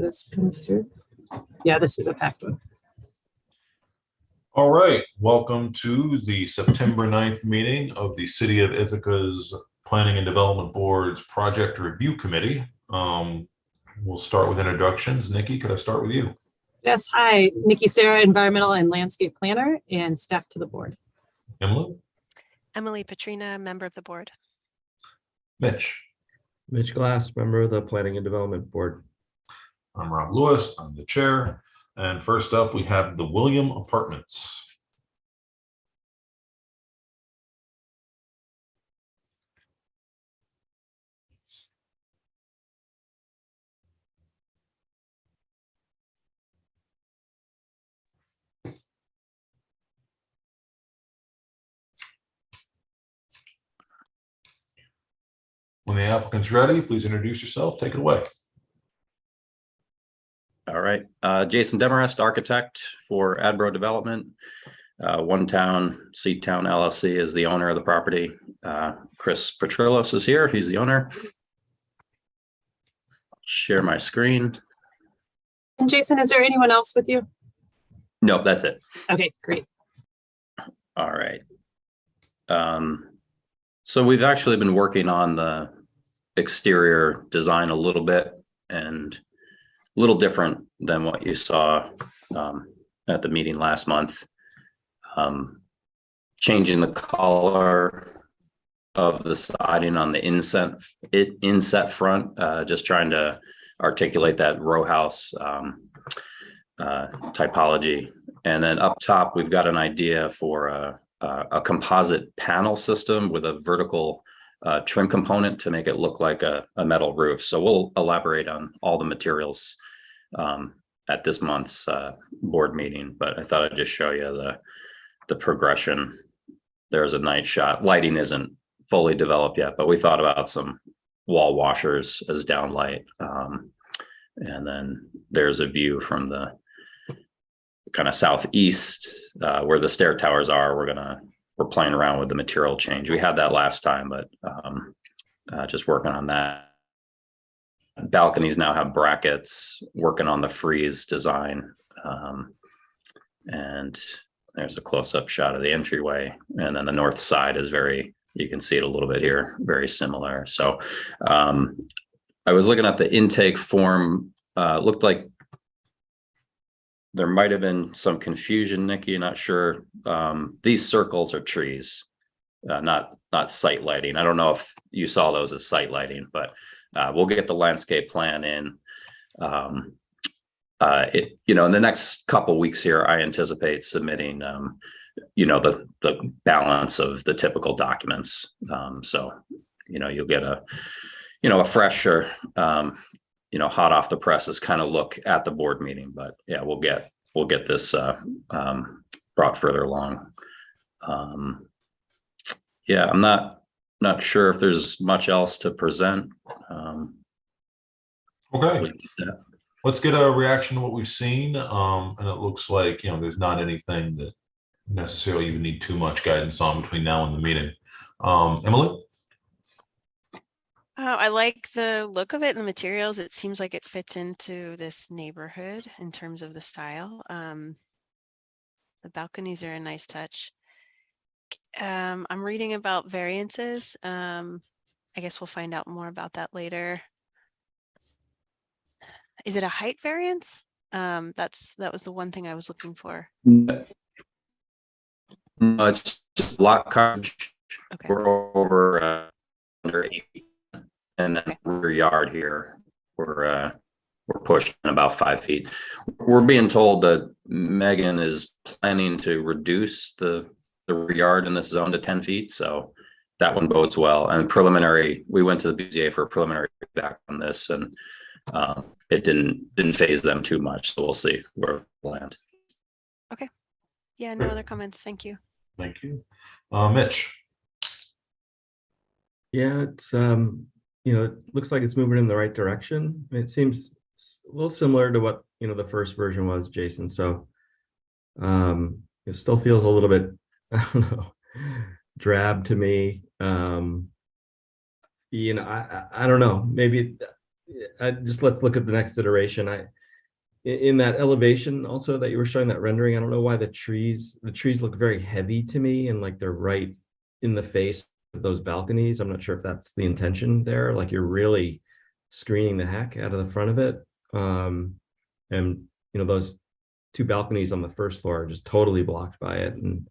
this comes through. Yeah, this is a packed one. All right, welcome to the September 9th meeting of the City of Ithaca's Planning and Development Board's Project Review Committee. We'll start with introductions. Nikki, could I start with you? Yes, hi, Nikki Sarah, Environmental and Landscape Planner and staff to the board. Emily? Emily Petrina, member of the board. Mitch? Mitch Glass, member of the Planning and Development Board. I'm Rob Lewis, I'm the chair. And first up, we have the William Apartments. When the applicant's ready, please introduce yourself. Take it away. All right, Jason Demarest, architect for Adbro Development. One Town, Seat Town LLC is the owner of the property. Chris Petrillos is here. He's the owner. Share my screen. And Jason, is there anyone else with you? Nope, that's it. Okay, great. All right. So we've actually been working on the exterior design a little bit and a little different than what you saw at the meeting last month. Changing the color of the siding on the inset front, just trying to articulate that row house typology. And then up top, we've got an idea for a composite panel system with a vertical trim component to make it look like a metal roof. So we'll elaborate on all the materials at this month's board meeting, but I thought I'd just show you the progression. There's a night shot. Lighting isn't fully developed yet, but we thought about some wall washers as downlight. And then there's a view from the kind of southeast where the stair towers are. We're playing around with the material change. We had that last time, but just working on that. Balconies now have brackets, working on the frieze design. And there's a close-up shot of the entryway. And then the north side is you can see it a little bit here, very similar. So I was looking at the intake form, looked like there might have been some confusion, Nikki, not sure. These circles are trees, not site lighting. I don't know if you saw those as site lighting, but we'll get the landscape plan in. In the next couple weeks here, I anticipate submitting, the balance of the typical documents. So, you'll get a fresher, hot off the presses kind of look at the board meeting. But yeah, we'll get this brought further along. Yeah, I'm not sure if there's much else to present. Okay. Let's get a reaction to what we've seen. And it looks like, there's not anything that necessarily you need too much guidance on between now and the meeting. Emily? I like the look of it and the materials. It seems like it fits into this neighborhood in terms of the style. The balconies are a nice touch. I'm reading about variances. I guess we'll find out more about that later. Is it a height variance? That was the one thing I was looking for. No, it's just lot coverage. Okay. We're over under 8, and then rear yard here we're pushing about 5 feet. We're being told that Megan is planning to reduce the rear yard in this zone to 10 feet, so that one bodes well. And preliminary, we went to the BZA for a preliminary feedback on this, and it didn't phase them too much, so we'll see where we land. Okay. Yeah, no other comments. Thank you. Thank you. Mitch? Yeah, it's it looks like it's moving in the right direction. It seems a little similar to what the first version was, Jason. So it still feels a little bit, I don't know, drab to me. I don't know. Maybe let's look at the next iteration. In that elevation also that you were showing, that rendering, I don't know why the trees look very heavy to me, and like they're right in the face of those balconies. I'm not sure if that's the intention there. Like you're really screening the heck out of the front of it. And those two balconies on the first floor are just totally blocked by it. And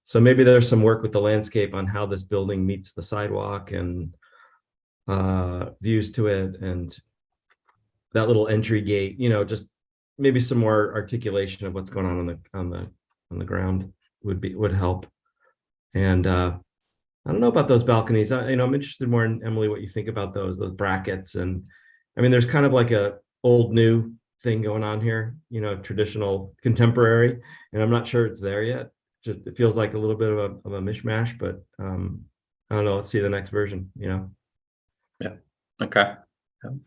so maybe there's some work with the landscape on how this building meets the sidewalk and views to it, and that little entry gate, just maybe some more articulation of what's going on the ground would help. And I don't know about those balconies. I'm interested more in, Emily, what you think about those brackets. And I mean, there's kind of like a old new thing going on here, traditional contemporary, and I'm not sure it's there yet. Just it feels like a little bit of a mishmash, but I don't know. Let's see the next version. Yeah. Okay.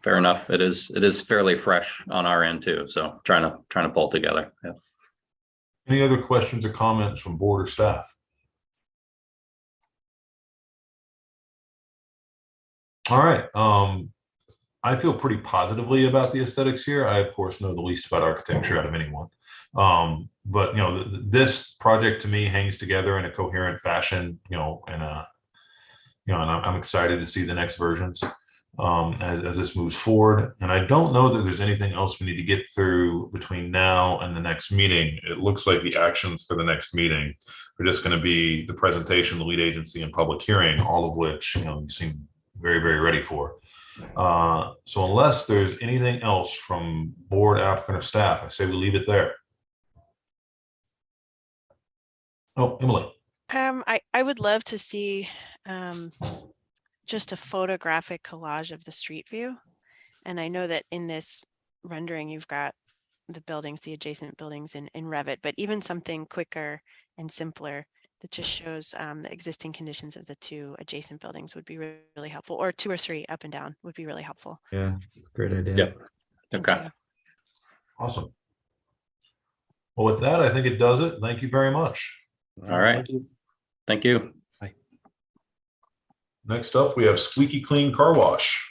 Fair enough. It is fairly fresh on our end too. So trying to pull together. Yeah. Any other questions or comments from board or staff? All right. I feel pretty positively about the aesthetics here. I, of course, know the least about architecture out of anyone. But this project to me hangs together in a coherent fashion, and I'm excited to see the next versions as this moves forward. And I don't know that there's anything else we need to get through between now and the next meeting. It looks like the actions for the next meeting are just going to be the presentation, the lead agency, and public hearing, all of which you seem very, very ready for. So unless there's anything else from board, applicant, or staff, I say we leave it there. Oh, Emily. I would love to see just a photographic collage of the street view. And I know that in this rendering, you've got the adjacent buildings in Revit, but even something quicker and simpler that just shows the existing conditions of the two adjacent buildings would be really helpful, or 2 or 3 up and down would be really helpful. Yeah, great idea. Yep. Thank Okay. you. Awesome. Well, with that, I think it does it. Thank you very much. All right. Thank you. Next up, we have Squeaky Clean Car Wash.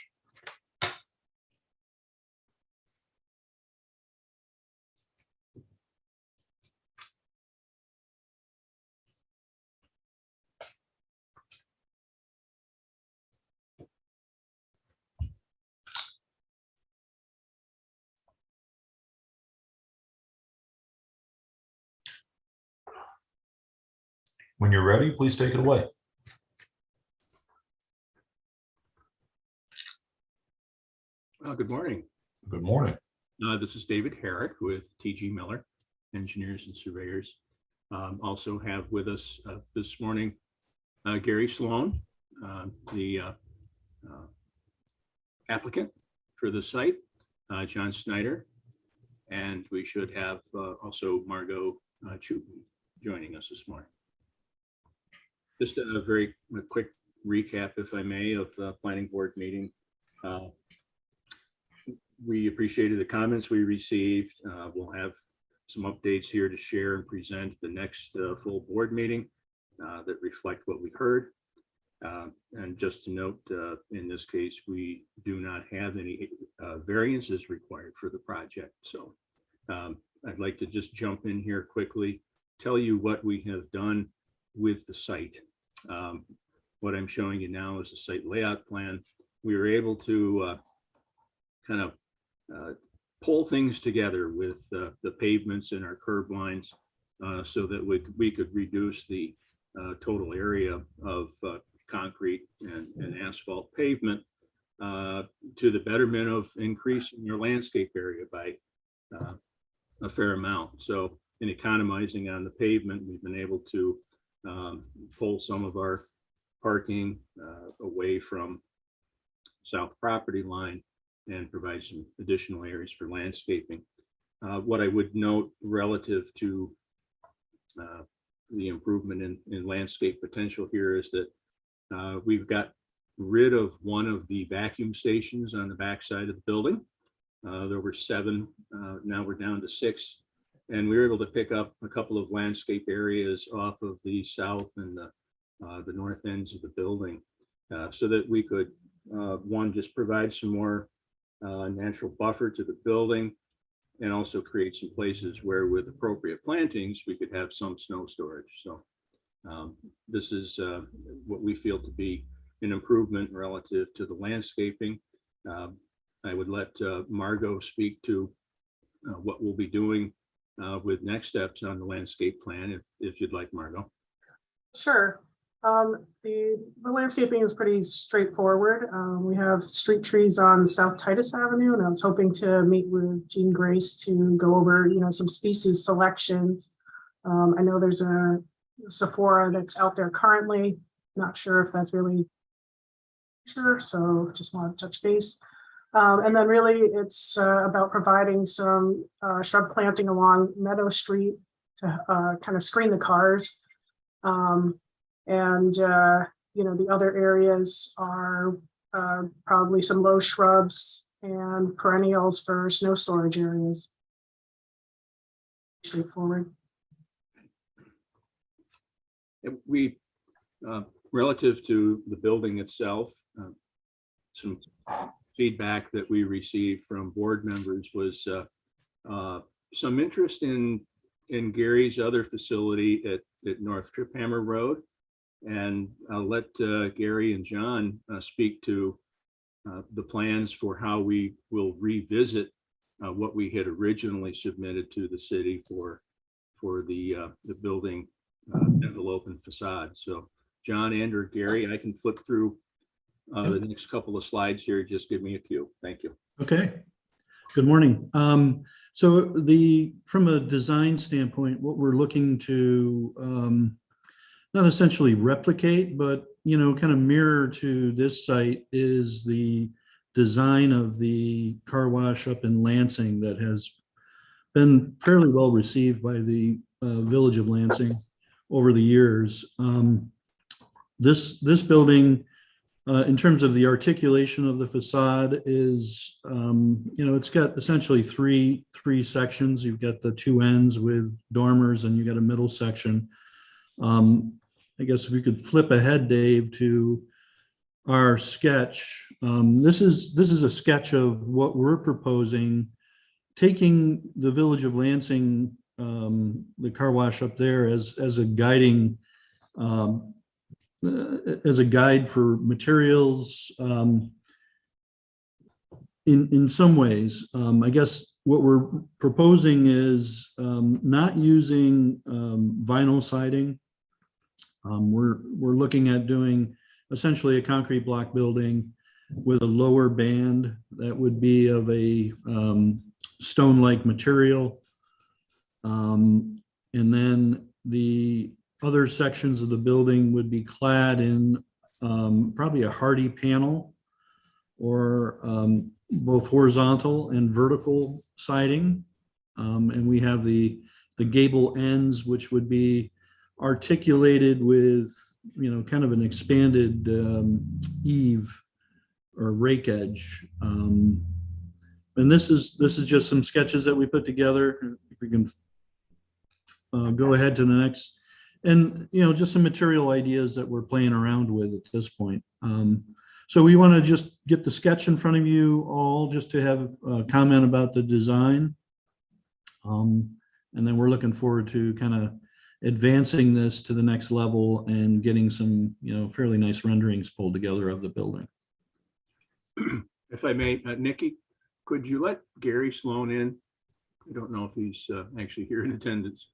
When you're ready, please take it away. Good morning. Good morning. This is David Herrick with TG Miller, Engineers and Surveyors. Also have with us this morning Gary Sloan, the applicant for the site, John Snyder, and we should have also Margot Chutin joining us this morning. Just a very quick recap, if I may, of the planning board meeting. We appreciated the comments we received. We'll have some updates here to share and present the next full board meeting that reflect what we heard. And just to note, in this case, we do not have any variances required for the project. So I'd like to just jump in here quickly, tell you what we have done with the site. What I'm showing you now is the site layout plan. We were able to kind of pull things together with the pavements and our curb lines so that we could reduce the total area of concrete and asphalt pavement to the betterment of increasing your landscape area by a fair amount. So in economizing on the pavement, we've been able to pull some of our parking away from south property line and provide some additional areas for landscaping. What I would note relative to the improvement in landscape potential here is that we've got rid of one of the vacuum stations on the backside of the building. There were 7, now we're down to 6. And we were able to pick up a couple of landscape areas off of the south and the north ends of the building so that we could, one, just provide some more natural buffer to the building, and also create some places where with appropriate plantings, we could have some snow storage. So this is what we feel to be an improvement relative to the landscaping. I would let Margot speak to what we'll be doing with next steps on the landscape plan, if you'd like, Margot. Sure. The landscaping is pretty straightforward. We have street trees on South Titus Avenue, and I was hoping to meet with Jean Grace to go over, some species selection. I know there's a Sephora that's out there currently. Not sure if that's really sure, so just want to touch base. And then really it's about providing some shrub planting along Meadow Street to kind of screen the cars. The other areas are probably some low shrubs and perennials for snow storage areas. Straightforward. We, relative to the building itself, some feedback that we received from board members was some interest in Gary's other facility at North Triphammer Road. And I'll let Gary and John speak to the plans for how we will revisit what we had originally submitted to the city for the building envelope and facade. So John and or Gary, I can flip through the next couple of slides here. Just give me a cue. Thank you. Okay. Good morning. So from a design standpoint, what we're looking to not essentially replicate, but kind of mirror to this site is the design of the car wash up in Lansing that has been fairly well received by the Village of Lansing over the years. This building, in terms of the articulation of the facade, is it's got essentially three sections. You've got the two ends with dormers, and you got a middle section. I guess if we could flip ahead, Dave, to our sketch. This is a sketch of what we're proposing, taking the Village of Lansing, the car wash up there as a guiding, as a guide for materials. In some ways, I guess what we're proposing is not using vinyl siding. We're looking at doing essentially a concrete block building with a lower band that would be of a stone-like material. And then the other sections of the building would be clad in probably a hardy panel or both horizontal and vertical siding. And we have the gable ends, which would be articulated with, kind of an expanded eave or rake edge. And this is just some sketches that we put together. If we can go ahead to the next, and just some material ideas that we're playing around with at this point. So we want to just get the sketch in front of you all just to have a comment about the design. And then we're looking forward to kind of advancing this to the next level and getting some, fairly nice renderings pulled together of the building. If I may, Nikki, could you let Gary Sloan in? I don't know if he's actually here in attendance.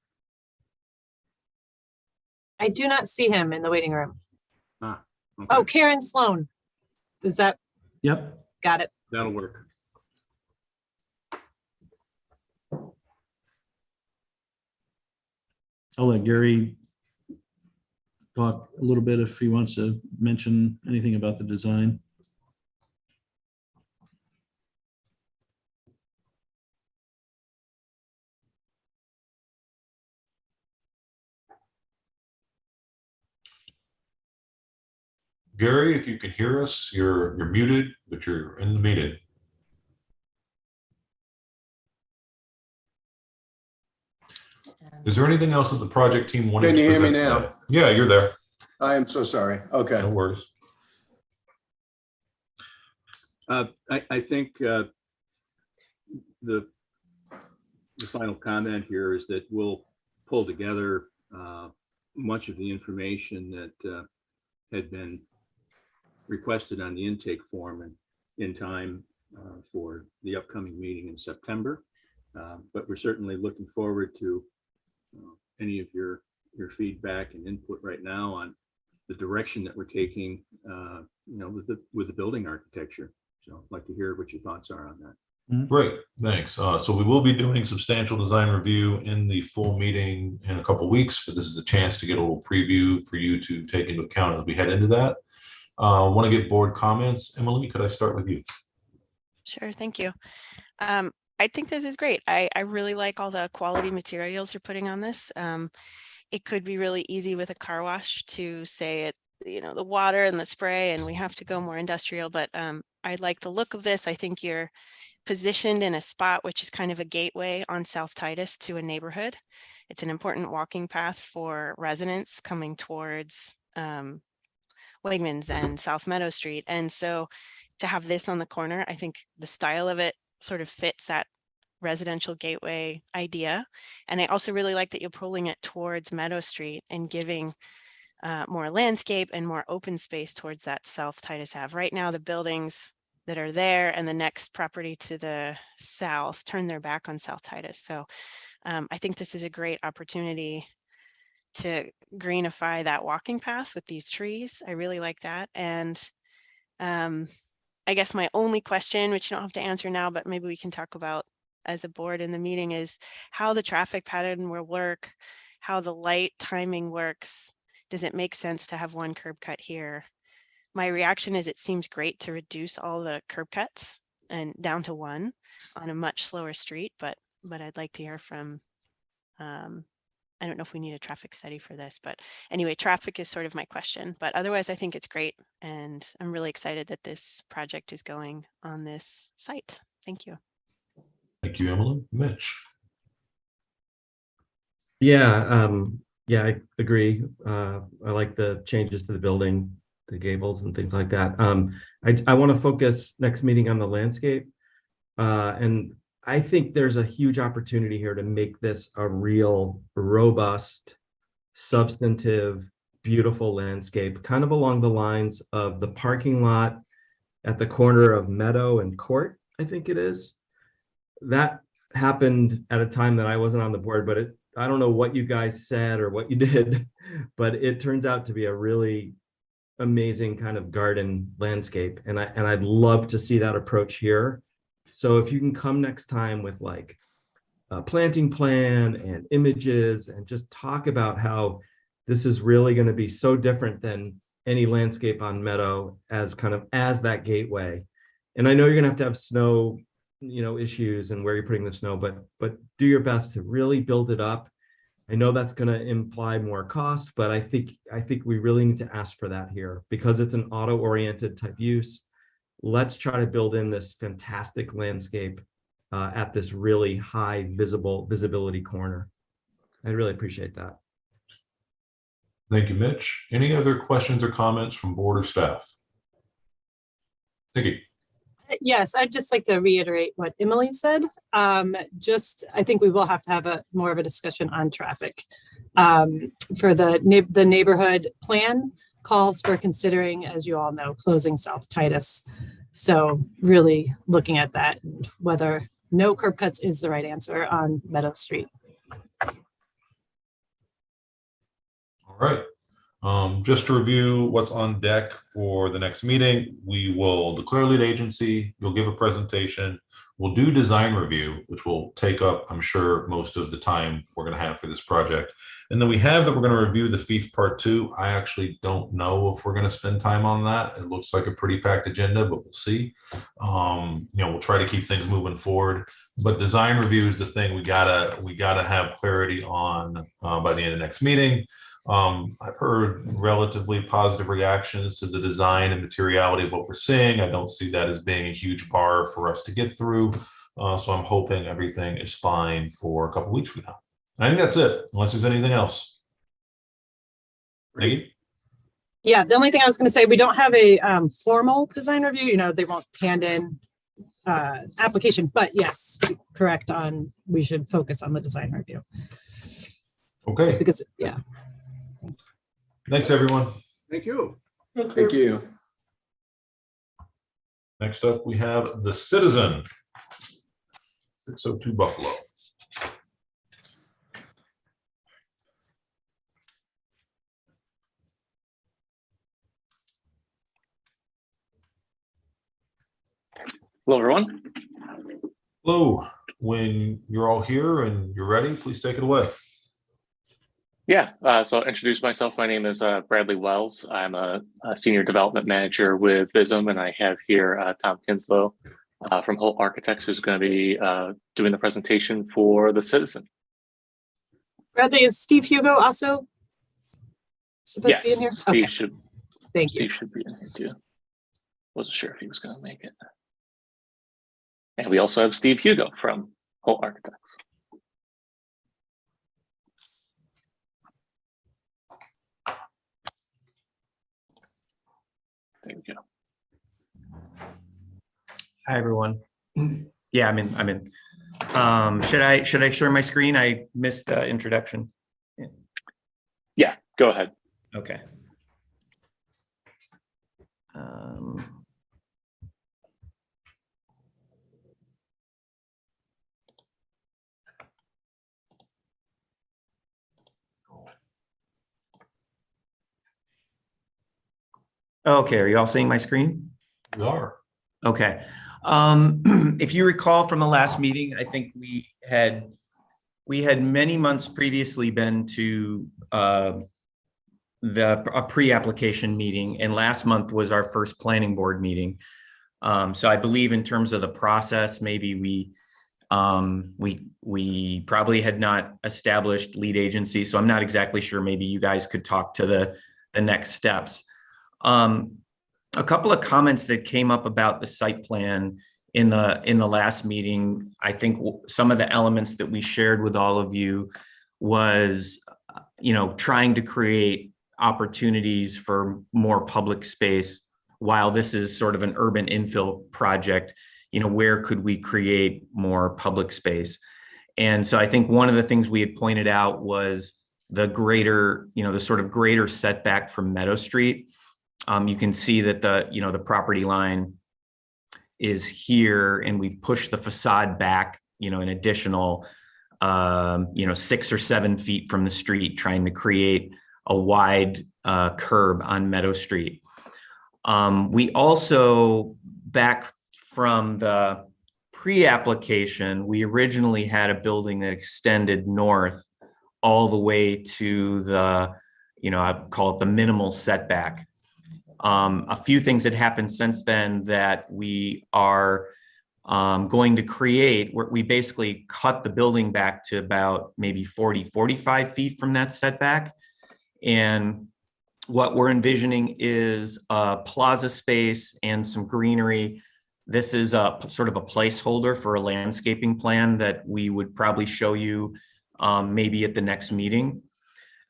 I do not see him in the waiting room. Okay. Oh, Karen Sloan. Does that? Yep. Got it. That'll work. I'll let Gary talk a little bit if he wants to mention anything about the design. Gary, if you can hear us, you're muted, but you're in the meeting. Is there anything else that the project team wanted to Can you hear me present now? today? Yeah, you're there. I am so sorry. Okay. No worries. I think the final comment here is that we'll pull together much of the information that had been requested on the intake form and in time for the upcoming meeting in September. But we're certainly looking forward to any of your feedback and input right now on the direction that we're taking, with the building architecture. So I'd like to hear what your thoughts are on that. Great, thanks. So we will be doing substantial design review in the full meeting in a couple weeks, but this is a chance to get a little preview for you to take into account as we head into that. Want to get board comments. Emily, could I start with you? Sure, thank you. I think this is great. I really like all the quality materials you're putting on this. It could be really easy with a car wash to say it, the water and the spray, and we have to go more industrial, but I like the look of this. I think you're positioned in a spot which is kind of a gateway on South Titus to a neighborhood. It's an important walking path for residents coming towards Wegmans and South Meadow Street. And so to have this on the corner, I think the style of it sort of fits that residential gateway idea. And I also really like that you're pulling it towards Meadow Street and giving more landscape and more open space towards that South Titus Ave. Right now, the buildings that are there and the next property to the south turn their back on South Titus. So I think this is a great opportunity to greenify that walking path with these trees. I really like that. And I guess my only question, which you don't have to answer now, but maybe we can talk about as a board in the meeting, is how the traffic pattern will work, how the light timing works. Does it make sense to have one curb cut here? My reaction is it seems great to reduce all the curb cuts and down to one on a much slower street, but I'd like to hear from, I don't know if we need a traffic study for this, but anyway, traffic is sort of my question, but otherwise I think it's great. And I'm really excited that this project is going on this site. Thank you. Thank you, Emily. Mitch. Yeah, I agree. I like the changes to the building, the gables and things like that. I want to focus next meeting on the landscape. And I think there's a huge opportunity here to make this a real robust, substantive, beautiful landscape, kind of along the lines of the parking lot at the corner of Meadow and Court, I think it is. That happened at a time that I wasn't on the board, but I don't know what you guys said or what you did, but it turns out to be a really amazing kind of garden landscape. And I'd love to see that approach here. So if you can come next time with like a planting plan and images and just talk about how this is really going to be so different than any landscape on Meadow as that gateway. And I know you're going to have snow, issues and where you're putting the snow, but do your best to really build it up. I know that's going to imply more cost, but I think we really need to ask for that here because it's an auto-oriented type use. Let's try to build in this fantastic landscape at this really high visibility corner. I'd really appreciate that. Thank you, Mitch. Any other questions or comments from board or staff? Thank you. Yes, I'd just like to reiterate what Emily said. I think we will have to have more of a discussion on traffic. For the neighborhood plan calls for considering, as you all know, closing South Titus. So really looking at that, whether no curb cuts is the right answer on Meadow Street. All right. Just to review what's on deck for the next meeting, we will declare lead agency, you'll give a presentation, we'll do design review, which will take up, I'm sure, most of the time we're going to have for this project. And then we have that we're going to review the FIF Part 2. I actually don't know if we're going to spend time on that. It looks like a pretty packed agenda, but we'll see. We'll try to keep things moving forward. But design review is the thing we gotta have clarity on by the end of next meeting. I've heard relatively positive reactions to the design and materiality of what we're seeing. I don't see that as being a huge bar for us to get through. So I'm hoping everything is fine for a couple weeks from now. I think that's it, unless there's anything else. Nikki? Yeah, the only thing I was going to say, we don't have a formal design review. They won't hand in, application, but yes, correct on, we should focus on the design review. Okay, Just because, yeah. thanks, everyone. Thank you. Thank you. you. Next up, we have the Citizen, 602 Buffalo. Hello, everyone. Hello, when you're all here and you're ready, please take it away. Yeah, so I'll introduce myself. My name is Bradley Wells. I'm a senior development manager with Vism, and I have here Tom Kinslow from Holt Architects, who's going to be doing the presentation for the Citizen. Bradley, is Steve Hugo also supposed to be in here? Steve Okay, should. thank you. Steve should be in here too. Wasn't sure if he was going to make it. And we also have Steve Hugo from Holt Architects. There we go. Hi, everyone. Yeah, I'm in. Should I share my screen? I missed the introduction. Yeah, go ahead. Okay. Okay, are you all seeing my screen? We are. Okay. If you recall from the last meeting, I think we had many months previously been to a pre-application meeting, and last month was our first planning board meeting. So I believe in terms of the process, maybe we probably had not established lead agency. So I'm not exactly sure. Maybe you guys could talk to the next steps. A couple of comments that came up about the site plan in the last meeting. I think some of the elements that we shared with all of you was, trying to create opportunities for more public space. While this is sort of an urban infill project, where could we create more public space? And so I think one of the things we had pointed out was the greater, the sort of greater setback from Meadow Street. You can see that the property line is here, and we've pushed the facade back, an additional, 6 or 7 feet from the street, trying to create a wide curb on Meadow Street. We also, back from the pre-application, we originally had a building that extended north all the way to the, I call it the minimal setback. A few things that happened since then that we are going to create, where we basically cut the building back to about maybe 45 feet from that setback. And what we're envisioning is a plaza space and some greenery. This is a sort of a placeholder for a landscaping plan that we would probably show you maybe at the next meeting.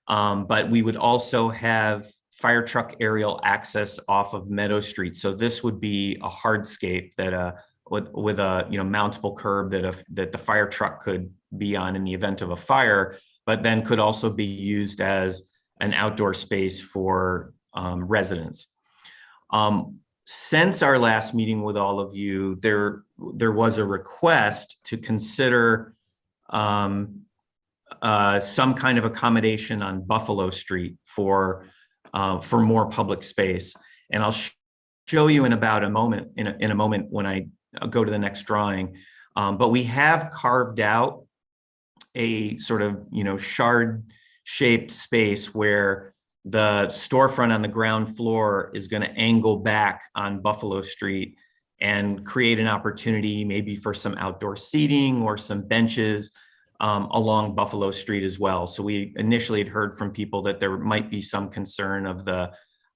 But we would also have fire truck aerial access off of Meadow Street. So this would be a hardscape that with a mountable curb that the fire truck could be on in the event of a fire, but then could also be used as an outdoor space for residents. Since our last meeting with all of you, there was a request to consider some kind of accommodation on Buffalo Street for more public space. And I'll show you in about a moment, in a moment when I go to the next drawing. But we have carved out a sort of, shard shaped space where the storefront on the ground floor is going to angle back on Buffalo Street and create an opportunity maybe for some outdoor seating or some benches along Buffalo Street as well. So we initially had heard from people that there might be some concern of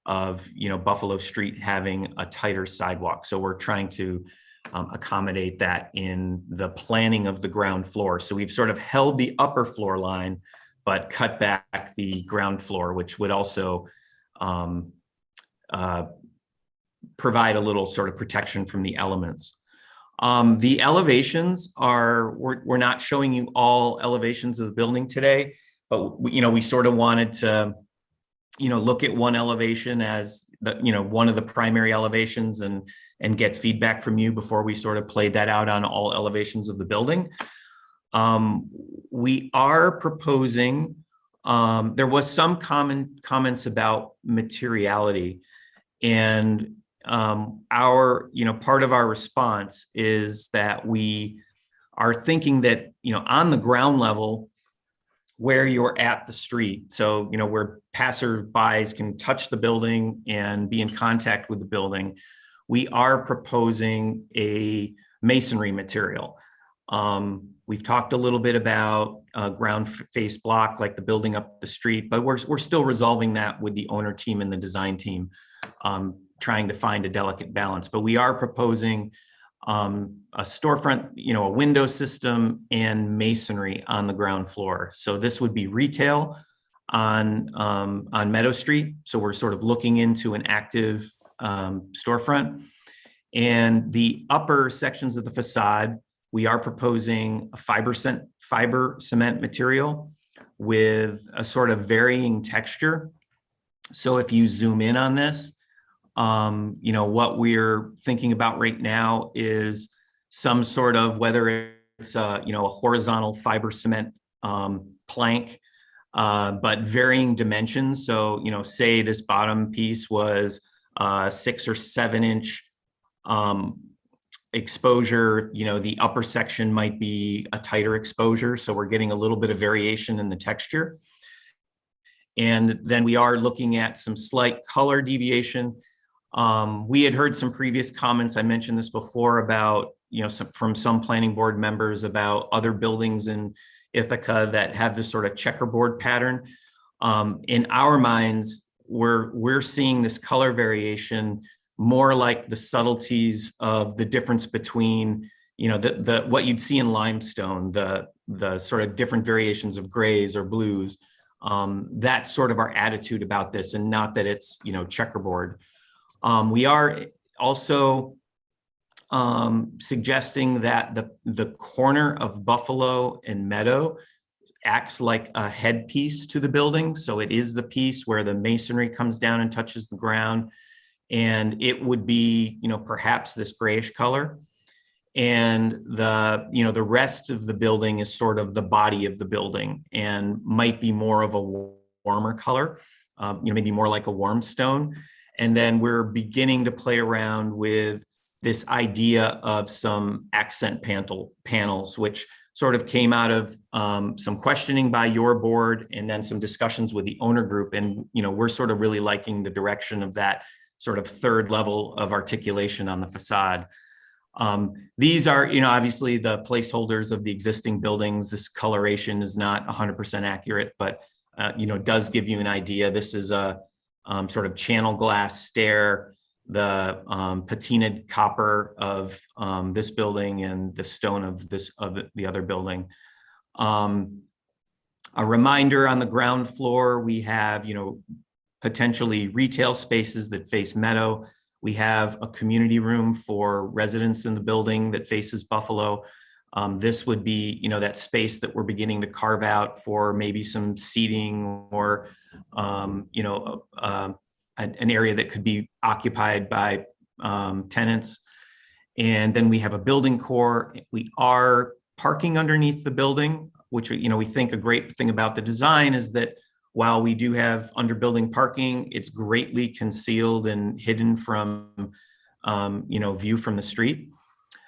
Buffalo Street having a tighter sidewalk. So we're trying to accommodate that in the planning of the ground floor. So we've sort of held the upper floor line, but cut back the ground floor, which would also provide a little sort of protection from the elements. The elevations are, we're not showing you all elevations of the building today, but we sort of wanted to, look at one elevation as the, one of the primary elevations and get feedback from you before we sort of played that out on all elevations of the building. We are proposing, there was some comments about materiality, and our, part of our response is that we are thinking that, on the ground level where you're at the street, so, where passerbys can touch the building and be in contact with the building, we are proposing a masonry material. We've talked a little bit about ground face block, like the building up the street, but we're still resolving that with the owner team and the design team, trying to find a delicate balance. But we are proposing a storefront, a window system and masonry on the ground floor. So this would be retail on Meadow Street. So we're sort of looking into an active storefront. And the upper sections of the facade, we are proposing a fiber cement material with a sort of varying texture. So if you zoom in on this, what we're thinking about right now is some sort of, whether it's a horizontal fiber cement plank, but varying dimensions. So, say this bottom piece was 6 or 7 inch exposure, the upper section might be a tighter exposure. So we're getting a little bit of variation in the texture. And then we are looking at some slight color deviation. We had heard some previous comments, I mentioned this before, about, from some planning board members about other buildings in Ithaca that have this sort of checkerboard pattern. In our minds, we're seeing this color variation more like the subtleties of the difference between, the what you'd see in limestone, the sort of different variations of grays or blues. That's sort of our attitude about this, and not that it's, checkerboard. We are also suggesting that the corner of Buffalo and Meadow acts like a headpiece to the building. So it is the piece where the masonry comes down and touches the ground. And it would be, perhaps this grayish color. And the rest of the building is sort of the body of the building and might be more of a warmer color, maybe more like a warm stone. And then we're beginning to play around with this idea of some accent panels, which sort of came out of some questioning by your board and then some discussions with the owner group. And, we're sort of really liking the direction of that sort of third level of articulation on the facade. These are, obviously the placeholders of the existing buildings. This coloration is not 100% accurate, but, does give you an idea. This is a sort of channel glass stair, the patinaed copper of this building and the stone of the other building. A reminder, on the ground floor, we have, potentially retail spaces that face Meadow. We have a community room for residents in the building that faces Buffalo. This would be, that space that we're beginning to carve out for maybe some seating or, an area that could be occupied by tenants. And then we have a building core. We are parking underneath the building, which, we think a great thing about the design is that while we do have under building parking, it's greatly concealed and hidden from, view from the street.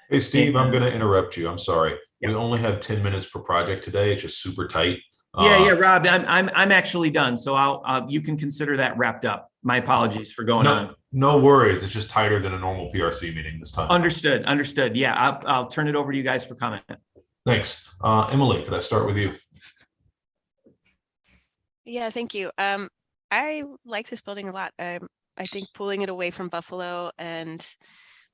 Hey, Steve, I'm going to interrupt you. I'm sorry. Yeah. We only have 10 minutes per project today. It's just super tight. Yeah, Rob, I'm actually done. So you can consider that wrapped up. My apologies for going on. No worries. It's just tighter than a normal PRC meeting this time. Understood. Yeah, I'll turn it over to you guys for comment. Thanks. Emily, could I start with you? Yeah, thank you. I like this building a lot. I think pulling it away from Buffalo and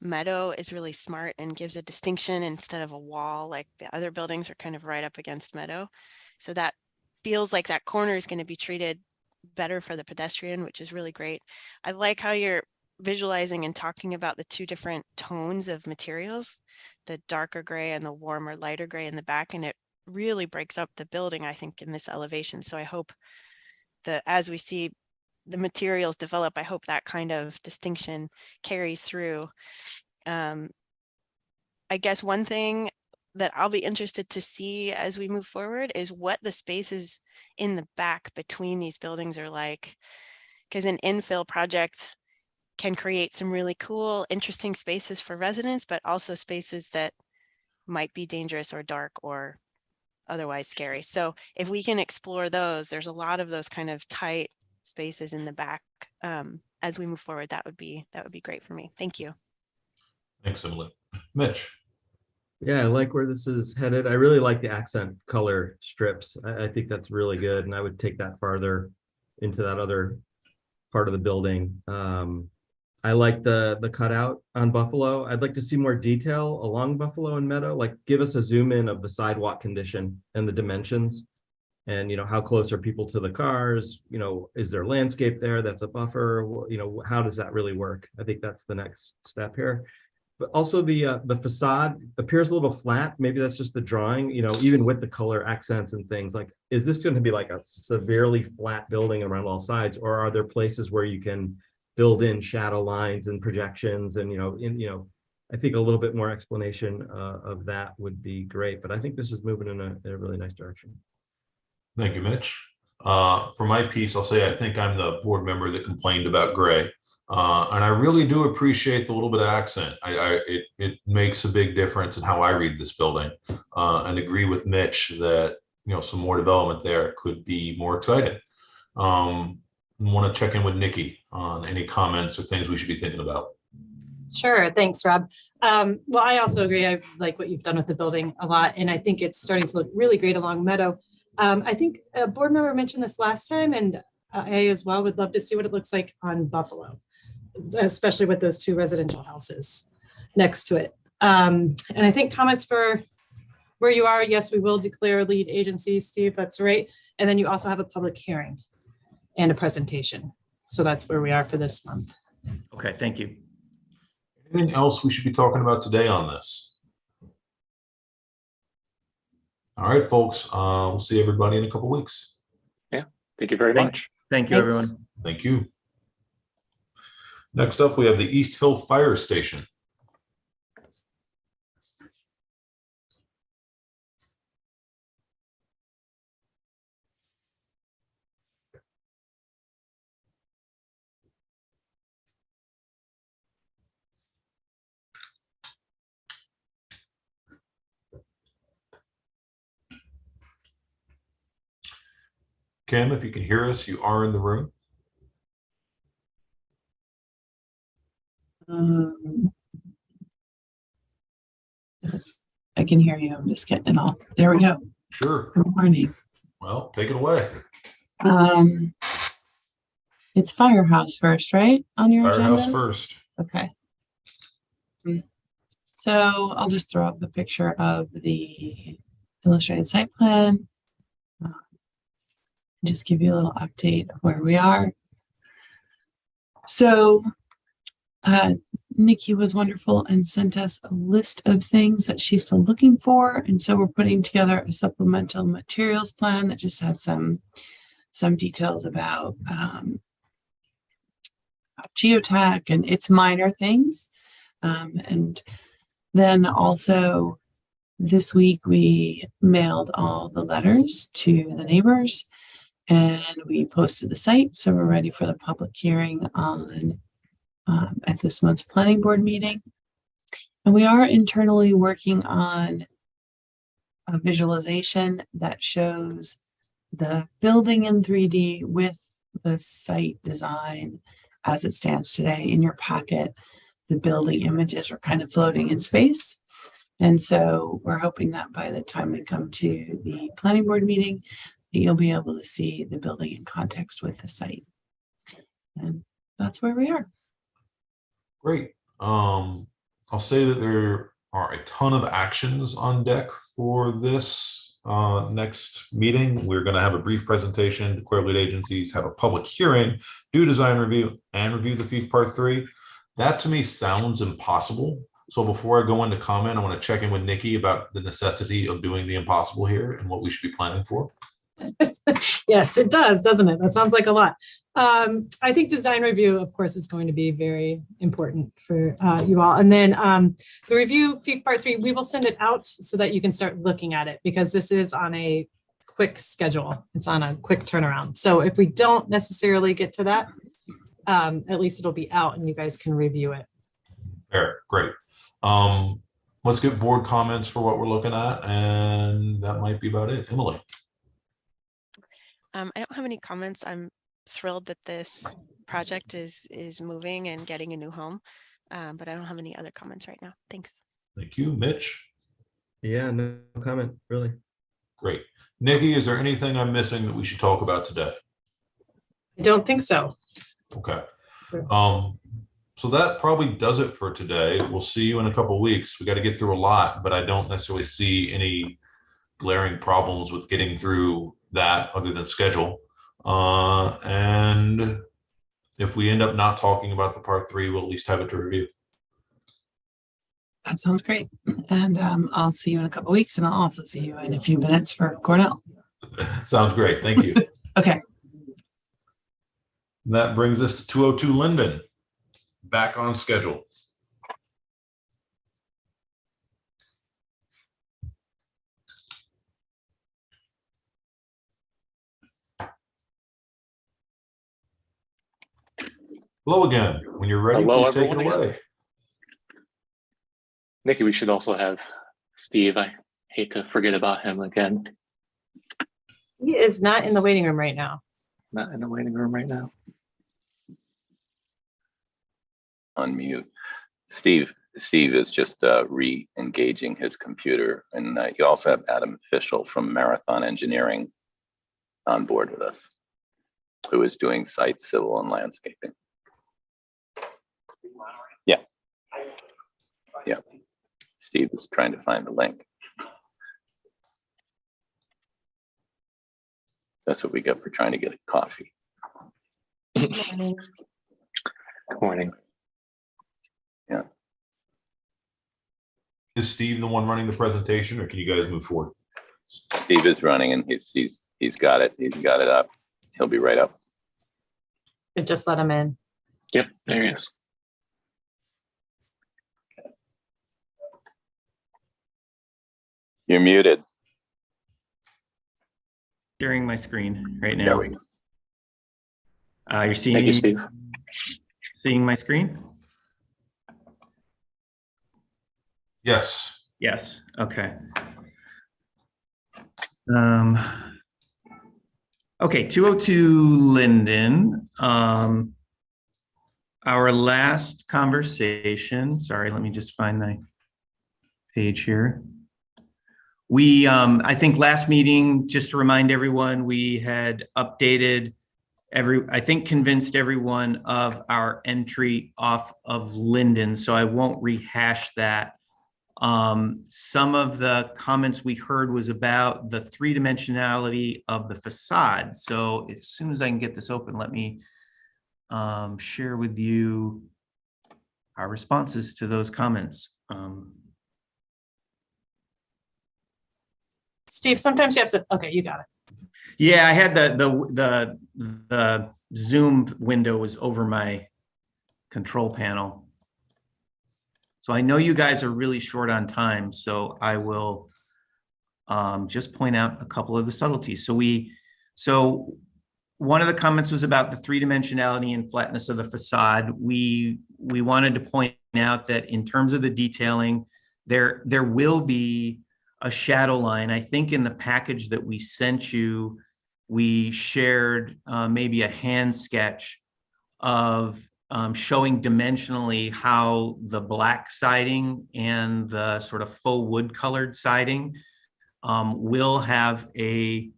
Meadow is really smart and gives a distinction instead of a wall, like the other buildings are kind of right up against Meadow. So that feels like that corner is going to be treated better for the pedestrian, which is really great. I like how you're visualizing and talking about the two different tones of materials, the darker gray and the warmer, lighter gray in the back, and it really breaks up the building, I think, in this elevation. So I hope that as we see the materials develop, I hope that kind of distinction carries through. I guess one thing that I'll be interested to see as we move forward is what the spaces in the back between these buildings are like, because an infill project can create some really cool, interesting spaces for residents, but also spaces that might be dangerous or dark or otherwise scary. So if we can explore those, there's a lot of those kind of tight spaces in the back. As we move forward, that would be great for me. Thank you. Thanks, Emily. Mitch. Yeah, I like where this is headed. I really like the accent color strips. I think that's really good, and I would take that farther into that other part of the building. I like the cutout on Buffalo. I'd like to see more detail along Buffalo and Meadow. Like, give us a zoom in of the sidewalk condition and the dimensions, and how close are people to the cars? Is there landscape there that's a buffer? How does that really work? I think that's the next step here. But also the facade appears a little flat. Maybe that's just the drawing, even with the color accents and things. Like, is this going to be like a severely flat building around all sides, or are there places where you can build in shadow lines and projections? And I think a little bit more explanation of that would be great. But I think this is moving in a really nice direction. Thank you, Mitch. For my piece, I'll say I think I'm the board member that complained about gray. And I really do appreciate the little bit of accent. It makes a big difference in how I read this building, and agree with Mitch that some more development there could be more exciting. Want to check in with Nikki on any comments or things we should be thinking about. Sure. Thanks, Rob. Well, I also agree. I like what you've done with the building a lot, and I think it's starting to look really great along Meadow. I think a board member mentioned this last time, and I as well would love to see what it looks like on Buffalo, especially with those two residential houses next to it. And I think comments for where you are, yes, we will declare lead agency, Steve, that's right. And then you also have a public hearing and a presentation. So that's where we are for this month. Okay, thank you. Anything else we should be talking about today on this? All right, folks, we'll see everybody in a couple weeks. Yeah, thank you very much. Thank you, Thanks. everyone. Thank you. Next up, we have the East Hill Fire Station. Kim, if you can hear us, you are in the room. Yes, I can hear you. I'm just getting it all. There we go. Sure. Good morning. Well, take it away. It's Firehouse first, right? On your Firehouse agenda? first. Okay. So I'll just throw up a picture of the illustrated site plan. Just give you a little update of where we are. So Nikki was wonderful and sent us a list of things that she's still looking for. And so we're putting together a supplemental materials plan that just has some details about geotech and its minor things. And then also this week we mailed all the letters to the neighbors and we posted the site. So we're ready for the public hearing on at this month's planning board meeting. And we are internally working on a visualization that shows the building in 3D with the site design as it stands today. In your packet, the building images are kind of floating in space. And so we're hoping that by the time we come to the planning board meeting, you'll be able to see the building in context with the site. And that's where we are. Great. I'll say that there are a ton of actions on deck for this next meeting. We're going to have a brief presentation, declare lead agencies, have a public hearing, do design review, and review the FIF Part 3. That to me sounds impossible. So before I go into comment, I want to check in with Nikki about the necessity of doing the impossible here and what we should be planning for. Yes, it does, doesn't it? That sounds like a lot. I think design review, of course, is going to be very important for you all. And then the review, part 3, we will send it out so that you can start looking at it, because this is on a quick schedule. It's on a quick turnaround. So if we don't necessarily get to that, at least it'll be out and you guys can review it. Fair, great. Let's get board comments for what we're looking at, and that might be about it. Emily. I don't have any comments. I'm thrilled that this project is moving and getting a new home, but I don't have any other comments right now. Thanks. Thank you. Mitch? Yeah, no comment, really. Great. Nikki, is there anything I'm missing that we should talk about today? I don't think so. Okay. So that probably does it for today. We'll see you in a couple of weeks. We got to get through a lot, but I don't necessarily see any glaring problems with getting through that other than schedule. And if we end up not talking about the part 3, we'll at least have it to review. That sounds great. And I'll see you in a couple weeks, and I'll also see you in a few minutes for Cornell. Sounds great. Thank you. Okay. That brings us to 202 Linden, back on schedule. Hello again. When you're ready, Hello, please take it everyone, away. Nikki, we should also have Steve. I hate to forget about him again. He is not in the waiting room right now. Not in the waiting room right now. Unmute. Steve is just re-engaging his computer, and you also have Adam Fischel from Marathon Engineering on board with us, who is doing site civil and landscaping. Yeah. Steve is trying to find the link. That's what we get for trying to get a coffee. Good morning. Yeah. Is Steve the one running the presentation, or can you guys move forward? Steve is running, and he's got it. He's got it up. He'll be right up. Just let him in. Yep, there he is. You're muted. Sharing my screen right There now. we go. You're Thank you, Steve. seeing my screen? Yes. Yes. Okay. Okay, 202 Linden. Our last conversation, sorry, let me just find my page here. We, I think last meeting, just to remind everyone, we had updated I think convinced everyone of our entry off of Linden, so I won't rehash that. Some of the comments we heard was about the 3-dimensionality of the facade. So as soon as I can get this open, let me share with you our responses to those comments. Steve, sometimes you have to, okay, you got it. Yeah, I had the Zoom window was over my control panel. So I know you guys are really short on time, so I will just point out a couple of the subtleties. So one of the comments was about the 3-dimensionality and flatness of the facade. We wanted to point out that in terms of the detailing, there will be a shadow line. I think in the package that we sent you, we shared maybe a hand sketch of showing dimensionally how the black siding and the sort of faux wood colored siding will have a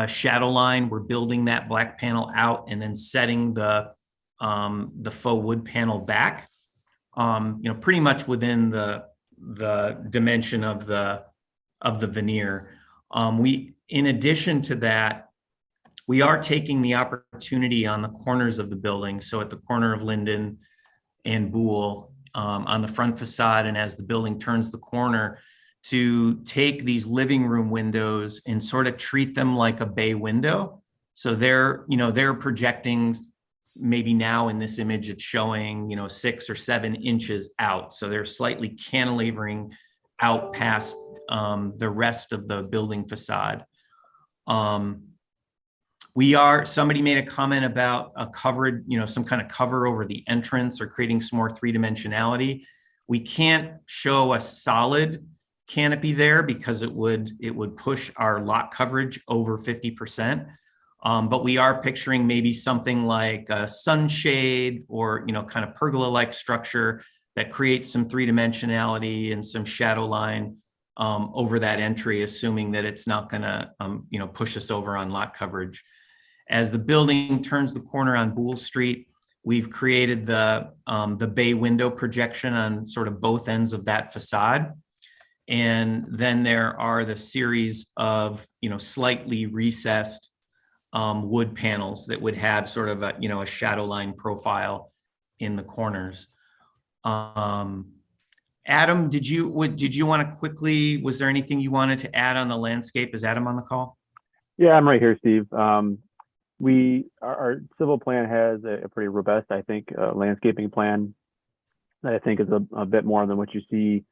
shadow line. We're building that black panel out and then setting the faux wood panel back, pretty much within the dimension of the veneer. In addition to that, we are taking the opportunity on the corners of the building. So at the corner of Linden and Boole on the front facade, and as the building turns the corner, to take these living room windows and sort of treat them like a bay window. So they're projecting, maybe now in this image it's showing 6 or 7 inches out. So they're slightly cantilevering out past the rest of the building facade. Somebody made a comment about a covered, some kind of cover over the entrance or creating some more 3-dimensionality. We can't show a solid canopy there because it would push our lot coverage over 50%. But we are picturing maybe something like a sunshade or, kind of pergola-like structure that creates some 3-dimensionality and some shadow line over that entry, assuming that it's not going to, push us over on lot coverage. As the building turns the corner on Boole Street, we've created the bay window projection on sort of both ends of that facade. And then there are the series of, slightly recessed wood panels that would have sort of a shadow line profile in the corners. Adam, did you want to quickly, was there anything you wanted to add on the landscape? Is Adam on the call? Yeah, I'm right here, Steve. Our civil plan has a pretty robust, I think, landscaping plan that I think is a bit more than what you see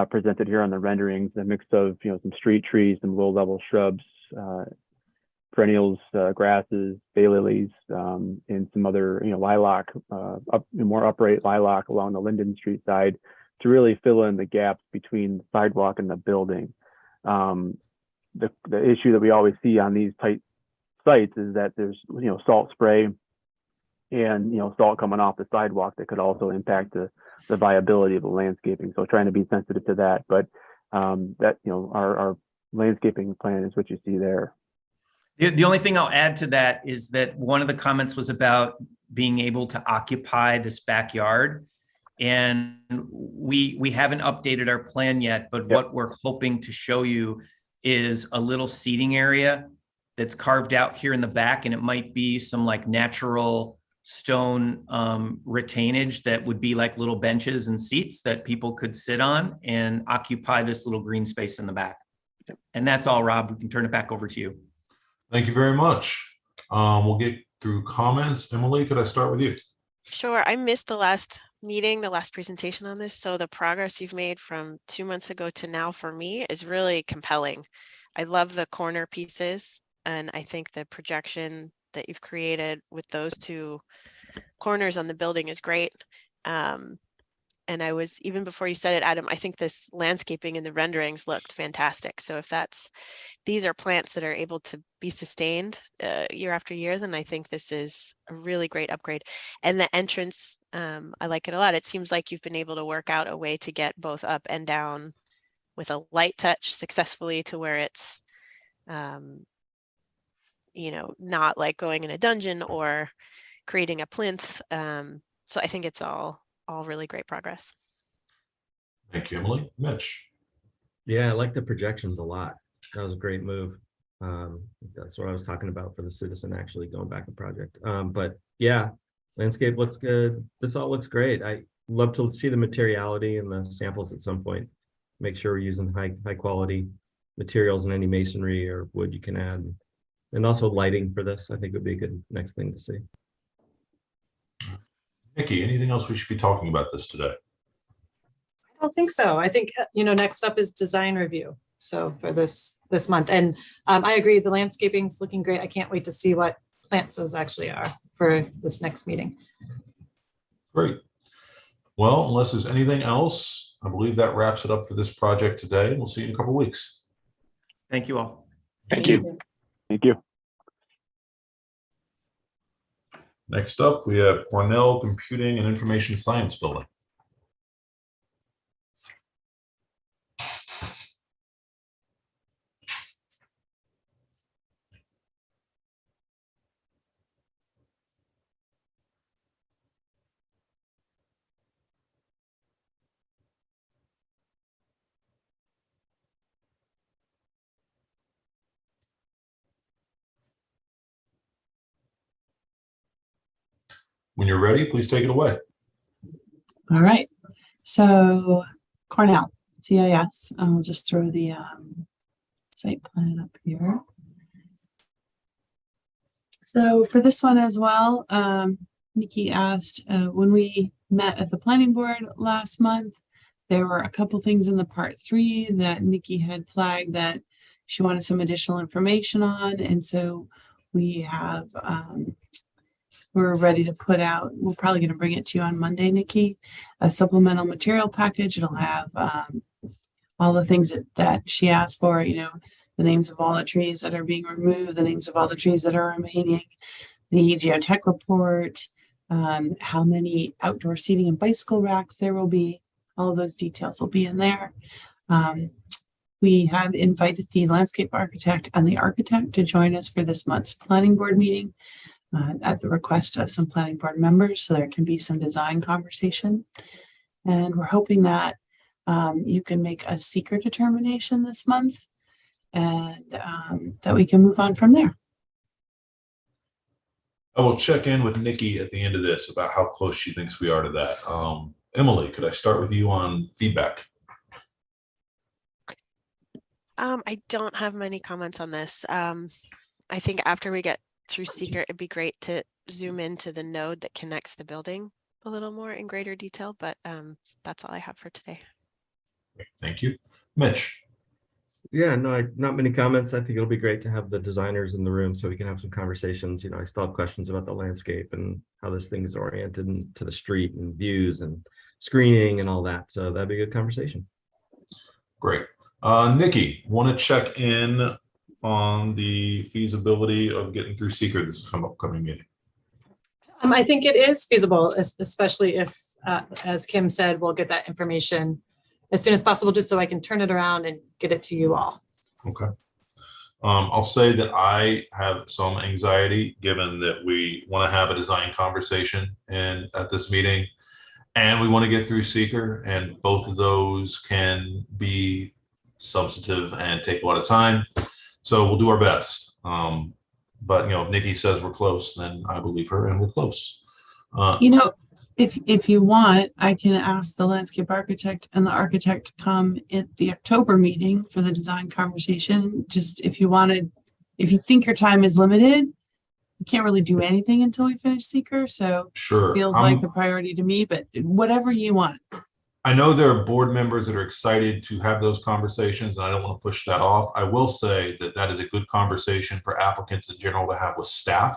presented here on the renderings. A mix of some street trees, some low-level shrubs, perennials, grasses, bay lilies, and some other lilac, more upright lilac along the Linden Street side to really fill in the gaps between the sidewalk and the building. The issue that we always see on these tight sites is that there's salt spray and salt coming off the sidewalk that could also impact the viability of the landscaping. So trying to be sensitive to that, but that our landscaping plan is what you see there. The only thing I'll add to that is that one of the comments was about being able to occupy this backyard, and we haven't updated our plan yet, but what we're hoping to show you is a little seating area that's carved out here in the back, and it might be some like natural stone retainage that would be like little benches and seats that people could sit on and occupy this little green space in the back. And that's all, Rob. We can turn it back over to you. Thank you very much. We'll get through comments. Emily, could I start with you? Sure. I missed the last meeting, the last presentation on this. So the progress you've made from 2 months ago to now for me is really compelling. I love the corner pieces, and I think the projection that you've created with those 2 corners on the building is great. And I was, even before you said it, Adam, I think this landscaping in the renderings looked fantastic. So if these are plants that are able to be sustained year after year, then I think this is a really great upgrade. And the entrance, I like it a lot. It seems like you've been able to work out a way to get both up and down with a light touch successfully to where it's, not like going in a dungeon or creating a plinth. So I think it's all really great progress. Thank you, Emily. Mitch. Yeah, I like the projections a lot. That was a great move. That's what I was talking about for the citizen actually going back to project. But yeah, landscape looks good. This all looks great. I love to see the materiality and the samples at some point. Make sure we're using high quality materials and any masonry or wood you can add. And also lighting for this, I think would be a good next thing to see. Nikki, anything else we should be talking about this today? I don't think so. I think, next up is design review. So for this month, and I agree, the landscaping's looking great. I can't wait to see what plants those actually are for this next meeting. Great. Well, unless there's anything else, I believe that wraps it up for this project today. We'll see you in a couple of weeks. Thank you all. Thank you. Thank you. Next up, we have Cornell Computing and Information Science Building. When you're ready, please take it away. All right. So Cornell, CIS, I'll just throw the site plan up here. So for this one as well, Nikki asked when we met at the planning board last month, there were a couple things in the part 3 that Nikki had flagged that she wanted some additional information on. And so we have, we're ready to put out, we're probably going to bring it to you on Monday, Nikki, a supplemental material package. It'll have all the things that she asked for, you know, the names of all the trees that are being removed, the names of all the trees that are remaining, the geotech report, how many outdoor seating and bicycle racks there will be. All of those details will be in there. We have invited the landscape architect and the architect to join us for this month's planning board meeting at the request of some planning board members, so there can be some design conversation. And we're hoping that you can make a seeker determination this month, and that we can move on from there. I will check in with Nikki at the end of this about how close she thinks we are to that. Emily, could I start with you on feedback? I don't have many comments on this. I think after we get through seeker, it'd be great to zoom into the node that connects the building a little more in greater detail, but that's all I have for today. Thank you. Mitch. Yeah, no, not many comments. I think it'll be great to have the designers in the room so we can have some conversations. You know, I still have questions about the landscape and how this thing is oriented to the street and views and screening and all that. So that'd be a good conversation. Great. Nikki, want to check in on the feasibility of getting through seeker this upcoming meeting? I think it is feasible, especially if, as Kim said, we'll get that information as soon as possible, just so I can turn it around and get it to you all. Okay. I'll say that I have some anxiety given that we want to have a design conversation at this meeting, and we want to get through seeker, and both of those can be substantive and take a lot of time. So we'll do our best. But, you know, if Nikki says we're close, then I believe her and we're close. You know, if you want, I can ask the landscape architect and the architect to come at the October meeting for the design conversation. Just if you wanted, if you think your time is limited, you can't really do anything until we finish seeker. So sure, feels like the priority to me, but whatever you want. I know there are board members that are excited to have those conversations, and I don't want to push that off. I will say that that is a good conversation for applicants in general to have with staff.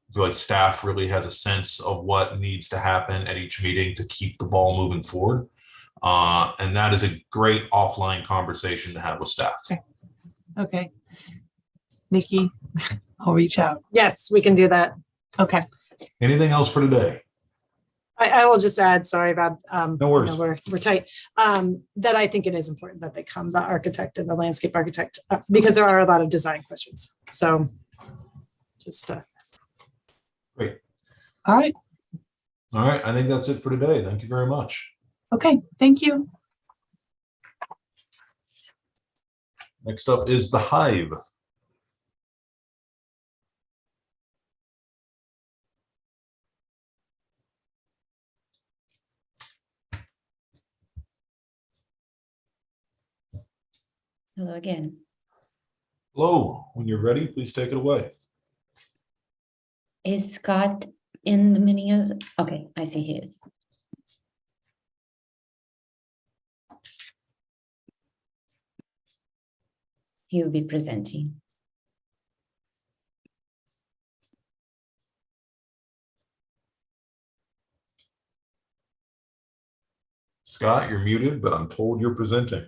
I feel like staff really has a sense of what needs to happen at each meeting to keep the ball moving forward. And that is a great offline conversation to have with staff. Okay. Nikki, I'll reach out. Yes, we can do that. Okay. Anything else for today? I will just add, sorry, Bob. No worries. You know, we're tight. That I think it is important that they come, the architect and the landscape architect, because there are a lot of design questions. So just great. All right. All right. I think that's it for today. Thank you very much. Okay. Thank you. Next up is the Hive. Hello again. Hello. When you're ready, please take it away. Is Scott in the menu? Okay, I see he is. He will be presenting. Scott, you're muted, but I'm told you're presenting.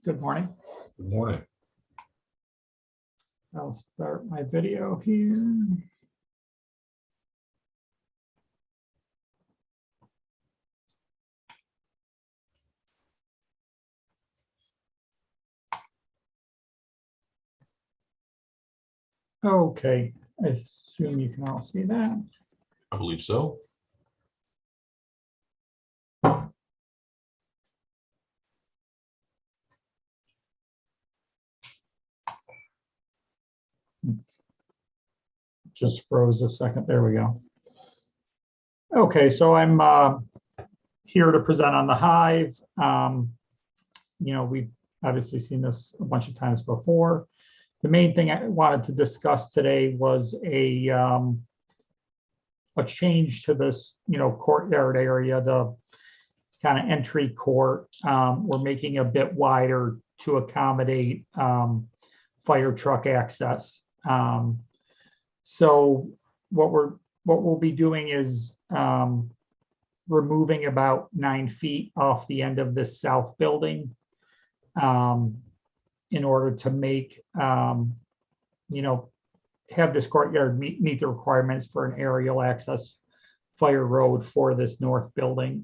Good morning. Good morning. I'll start my video here. Okay, I assume you can all see that. I believe so. Just froze a second. There we go. Okay, so I'm here to present on the Hive. We've obviously seen this a bunch of times before. The main thing I wanted to discuss today was a change to this, courtyard area, the kind of entry court. We're making a bit wider to accommodate fire truck access. So what we'll be doing is removing about 9 feet off the end of this south building in order to make, have this courtyard meet the requirements for an aerial access fire road for this north building.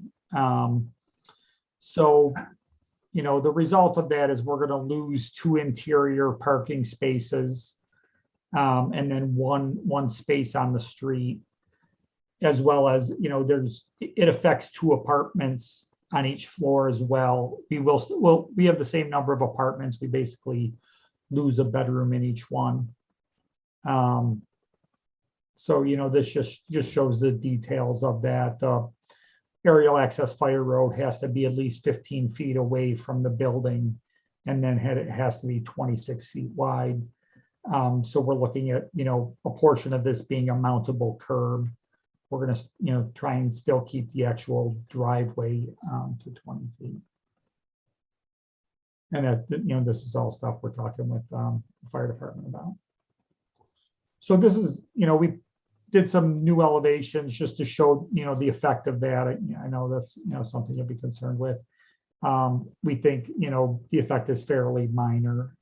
So, the result of that is we're going to lose 2 interior parking spaces and then one space on the street, as well as, it affects 2 apartments on each floor as well. We have the same number of apartments. We basically lose a bedroom in each one. So, this just shows the details of that. Aerial access fire road has to be at least 15 feet away from the building, and then it has to be 26 feet wide. So we're looking at, a portion of this being a mountable curb. We're going to, try and still keep the actual driveway to 20 feet. And that, this is all stuff we're talking with the fire department about. So this is, we did some new elevations just to show, the effect of that. I know that's, something you'll be concerned with. We think, the effect is fairly minor.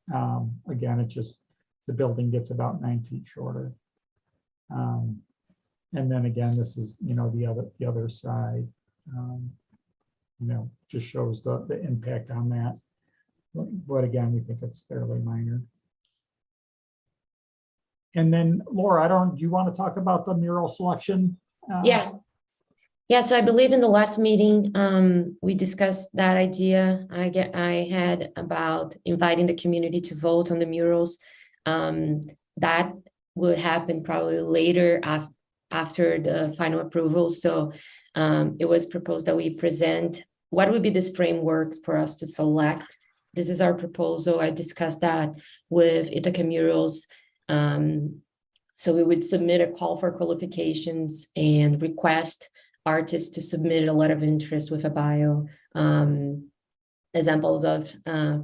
Again, it just, the building gets about 9 feet shorter. And then again, this is, the other side, just shows the impact on that. But again, we think it's fairly minor. And then Laura, do you want to talk about the mural selection? Yeah. So I believe in the last meeting, we discussed that idea. I had about inviting the community to vote on the murals. That will happen probably later after the final approval. So it was proposed that we present what would be this framework for us to select. This is our proposal. I discussed that with Ithaca Murals. So we would submit a call for qualifications and request artists to submit a letter of interest with a bio, examples of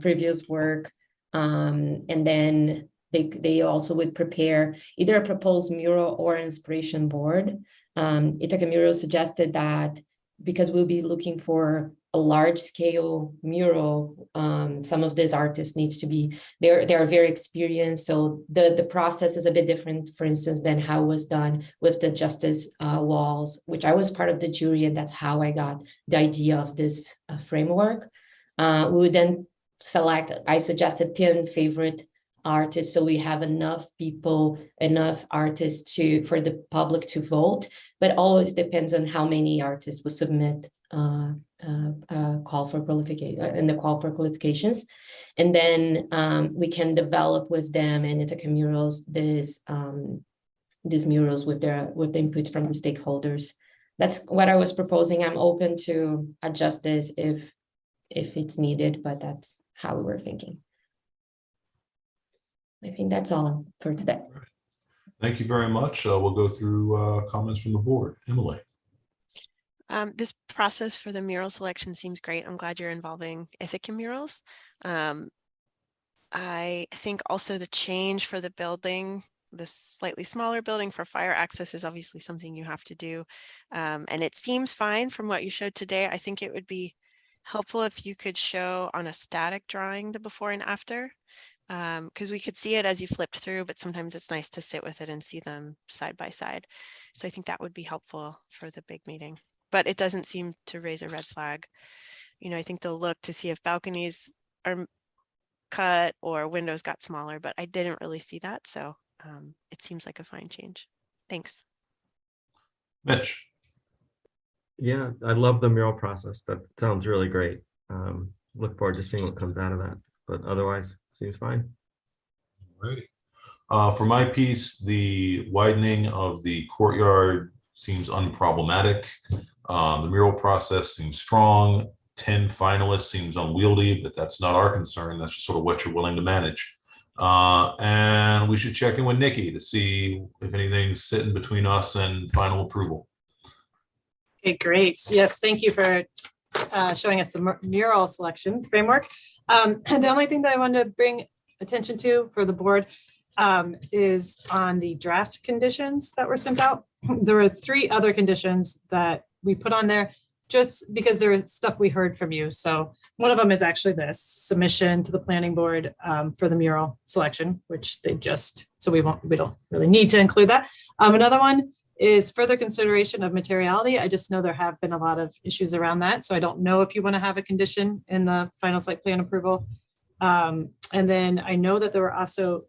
previous work, and then they also would prepare either a proposed mural or an inspiration board. Ithaca Murals suggested that because we'll be looking for a large scale mural, some of these artists needs to be, they are very experienced. So the process is a bit different, for instance, than how it was done with the justice walls, which I was part of the jury, and that's how I got the idea of this framework. We would then select, I suggested 10 favorite artists, so we have enough artists for the public to vote, but always depends on how many artists will submit call for qualification in the call for qualifications, and then we can develop with them and Ithaca Murals these murals with the inputs from the stakeholders. That's what I was proposing. I'm open to adjust this if it's needed, but that's how we were thinking. I think that's all for today. Thank you very much. We'll go through comments from the board. Emily. This process for the mural selection seems great. I'm glad you're involving Ithaca Murals. I think also the change for the building, the slightly smaller building for fire access, is obviously something you have to do. And it seems fine from what you showed today. I think it would be helpful if you could show on a static drawing the before and after, because we could see it as you flipped through, but sometimes it's nice to sit with it and see them side by side. So I think that would be helpful for the big meeting, but it doesn't seem to raise a red flag. I think they'll look to see if balconies are cut or windows got smaller, but I didn't really see that. So it seems like a fine change. Thanks. Mitch. Yeah, I love the mural process. That sounds really great. Look forward to seeing what comes out of that, but otherwise seems fine. Alrighty. For my piece, the widening of the courtyard seems unproblematic. The mural process seems strong. 10 finalists seems unwieldy, but that's not our concern. That's just sort of what you're willing to manage. And we should check in with Nikki to see if anything's sitting between us and final approval. Okay, great. Yes, thank you for showing us the mural selection framework. The only thing that I wanted to bring attention to for the board is on the draft conditions that were sent out. There were 3 other conditions that we put on there just because there was stuff we heard from you. So one of them is actually this submission to the planning board for the mural selection, which they just, so we don't really need to include that. Another one is further consideration of materiality. I just know there have been a lot of issues around that. So I don't know if you want to have a condition in the final site plan approval. And then I know that there were also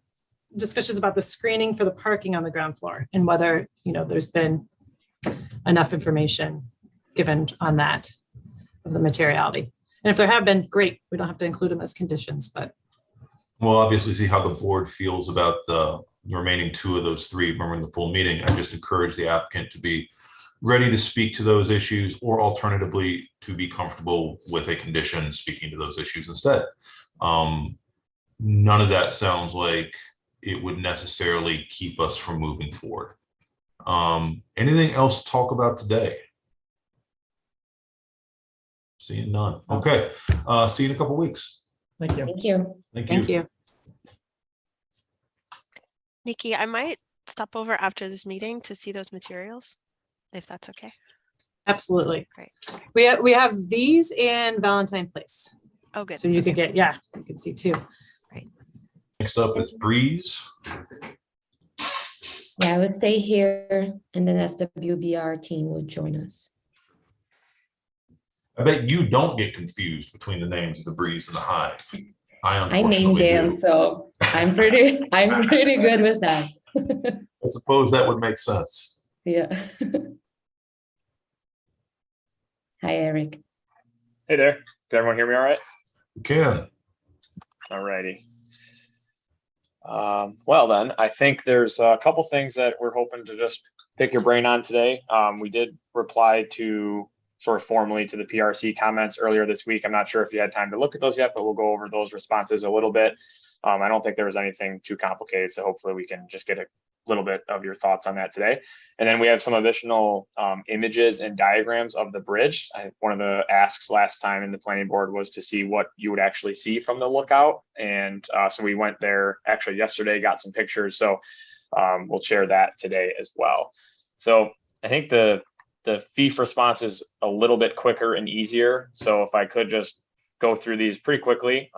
discussions about the screening for the parking on the ground floor and whether, there's been enough information given on that of the materiality. And if there have been, great, we don't have to include them as conditions, but. We'll obviously see how the board feels about the remaining 2 of those 3. Remember, in the full meeting, I just encourage the applicant to be ready to speak to those issues, or alternatively to be comfortable with a condition speaking to those issues instead. None of that sounds like it would necessarily keep us from moving forward. Anything else to talk about today? Seeing none. Okay. See you in a couple weeks. Thank you. Thank you. Thank you. Nikki, I might stop over after this meeting to see those materials, if that's okay. Absolutely. Great. We have these in Valentine Place. Oh, good. So you could get, you can see 2. Great. Next up is Breeze. Yeah, I would stay here and then SWBR team would join us. I bet you don't get confused between the names of the Breeze and the Hive. I I named unfortunately them, do. so I'm pretty good with that. I suppose that would make sense. Yeah. Hi, Eric. Hey there. Can everyone hear me all right? You can. All righty. Well then, I think there's a couple things that we're hoping to just pick your brain on today. We did reply to sort of formally to the PRC comments earlier this week. I'm not sure if you had time to look at those yet, but we'll go over those responses a little bit. I don't think there was anything too complicated, so hopefully we can just get a little bit of your thoughts on that today. And then we have some additional images and diagrams of the bridge. One of the asks last time in the planning board was to see what you would actually see from the lookout. And so we went there actually yesterday, got some pictures. So we'll share that today as well. So I think the FIF response is a little bit quicker and easier. So if I could just go through these pretty quickly.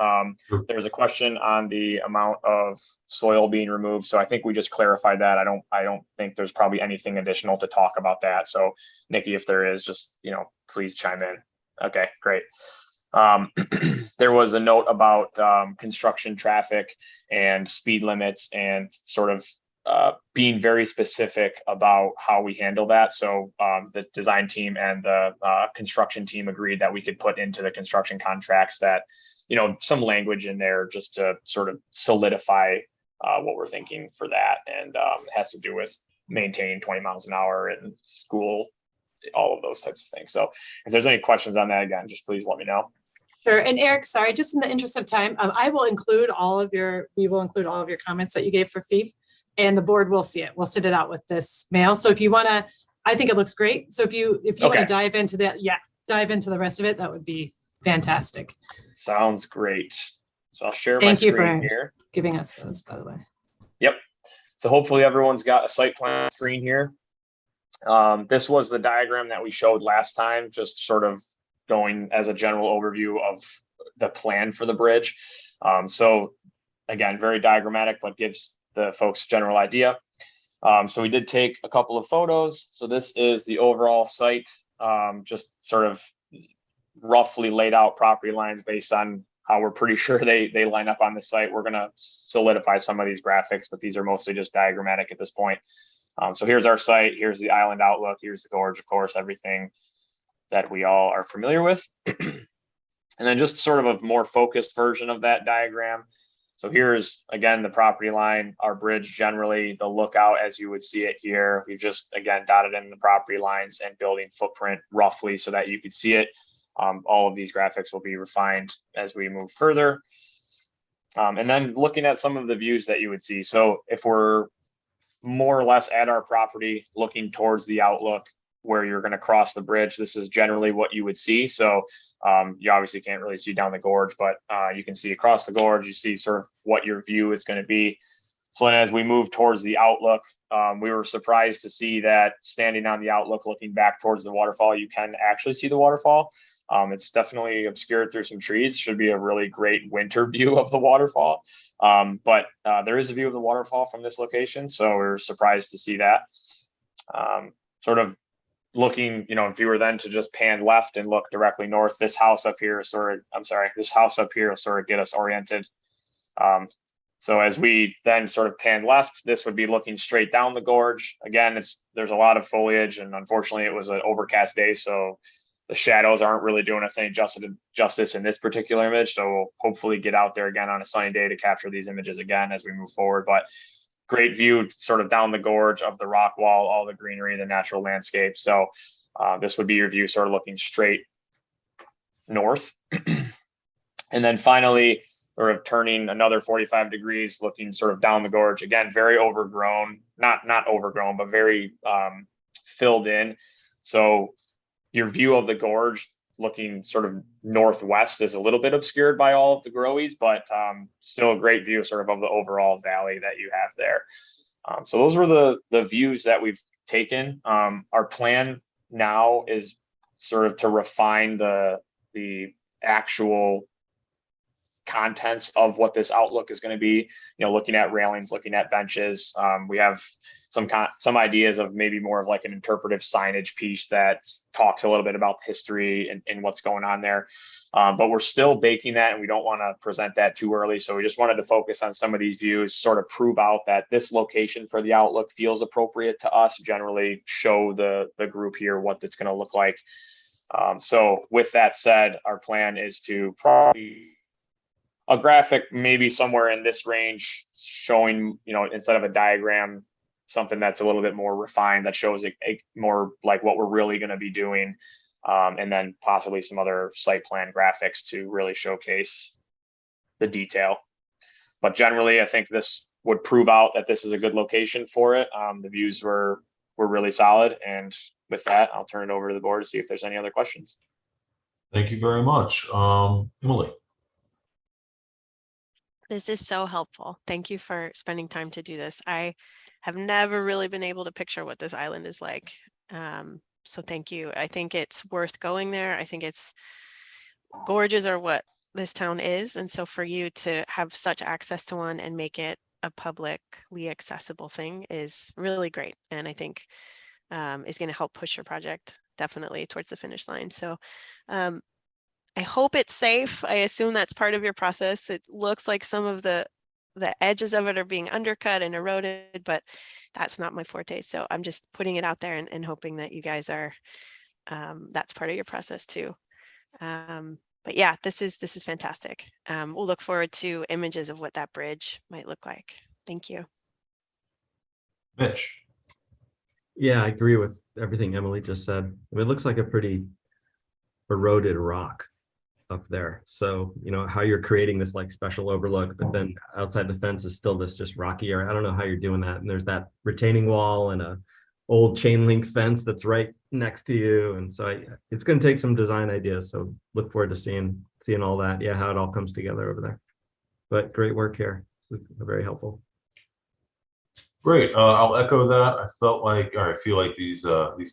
There's a question on the amount of soil being removed. So I think we just clarified that. I don't think there's probably anything additional to talk about that. So Nikki, if there is, just, please chime in. Okay, great. There was a note about construction traffic and speed limits and sort of being very specific about how we handle that. So the design team and the construction team agreed that we could put into the construction contracts that, some language in there just to sort of solidify what we're thinking for that. And it has to do with maintaining 20 miles an hour in school, all of those types of things. So if there's any questions on that, again, just please let me know. Sure. And Eric, sorry, just in the interest of time, we will include all of your comments that you gave for FIF. And the board will see it. We'll send it out with this mail. So if you want to, I think it looks great. So if you want to dive into that, dive into the rest of it, that would be fantastic. Sounds great. So I'll share my Thank you screen for here. giving us those, by the way. Yep. So hopefully everyone's got a site plan screen here. This was the diagram that we showed last time, just sort of going as a general overview of the plan for the bridge. So again, very diagrammatic, but gives the folks general idea. So we did take a couple of photos. So this is the overall site, just sort of roughly laid out property lines based on how we're pretty sure they line up on the site. We're going to solidify some of these graphics, but these are mostly just diagrammatic at this point. So here's our site. Here's the island outlook. Here's the gorge, of course, everything that we all are familiar with. And then just sort of a more focused version of that diagram. So here's, again, the property line, our bridge, generally the lookout as you would see it here. We've just, again, dotted in the property lines and building footprint roughly so that you could see it. All of these graphics will be refined as we move further. And then looking at some of the views that you would see. So if we're more or less at our property, looking towards the outlook where you're going to cross the bridge, this is generally what you would see. So you obviously can't really see down the gorge, but you can see across the gorge, you see sort of what your view is going to be. So then as we move towards the outlook, we were surprised to see that standing on the outlook, looking back towards the waterfall, you can actually see the waterfall. It's definitely obscured through some trees. Should be a really great winter view of the waterfall. But there is a view of the waterfall from this location. So we're surprised to see that. Sort of looking, if you were then to just pan left and look directly north, this house up here this house up here will sort of get us oriented. So as we then sort of pan left, this would be looking straight down the gorge. Again, there's a lot of foliage, and unfortunately it was an overcast day, so the shadows aren't really doing us any justice in this particular image. So we'll hopefully get out there again on a sunny day to capture these images again as we move forward. But great view sort of down the gorge of the rock wall, all the greenery, the natural landscape. So this would be your view sort of looking straight north. And then finally, sort of turning another 45 degrees, looking sort of down the gorge. Again, very overgrown, not overgrown, but very filled in. So your view of the gorge looking sort of northwest is a little bit obscured by all of the growies, but still a great view sort of the overall valley that you have there. So those were the views that we've taken. Our plan now is sort of to refine the actual contents of what this outlook is going to be, looking at railings, looking at benches. We have some ideas of maybe more of like an interpretive signage piece that talks a little bit about history and what's going on there. But we're still baking that, and we don't want to present that too early. So we just wanted to focus on some of these views, sort of prove out that this location for the outlook feels appropriate to us, generally show the group here what it's going to look like. So with that said, our plan is to probably a graphic maybe somewhere in this range showing, instead of a diagram, something that's a little bit more refined that shows a more like what we're really going to be doing. And then possibly some other site plan graphics to really showcase the detail. But generally, I think this would prove out that this is a good location for it. The views were really solid. And with that, I'll turn it over to the board to see if there's any other questions. Thank you very much. Emily. This is so helpful. Thank you for spending time to do this. I have never really been able to picture what this island is like. So thank you. I think it's worth going there. I think gorges are what this town is. And so for you to have such access to one and make it a publicly accessible thing is really great. And I think is going to help push your project definitely towards the finish line. So I hope it's safe. I assume that's part of your process. It looks like some of the edges of it are being undercut and eroded, but that's not my forte. So I'm just putting it out there and hoping that you guys are, that's part of your process too. But yeah, this is fantastic. We'll look forward to images of what that bridge might look like. Thank you. Mitch. Yeah, I agree with everything Emily just said. I mean, it looks like a pretty eroded rock up there. So, how you're creating this like special overlook, but then outside the fence is still this just rocky area. I don't know how you're doing that. And there's that retaining wall and a old chain link fence that's right next to you. And so it's going to take some design ideas. So look forward to seeing all that. Yeah, how it all comes together over there. But great work here. It's very helpful. Great. I'll echo that. I feel like these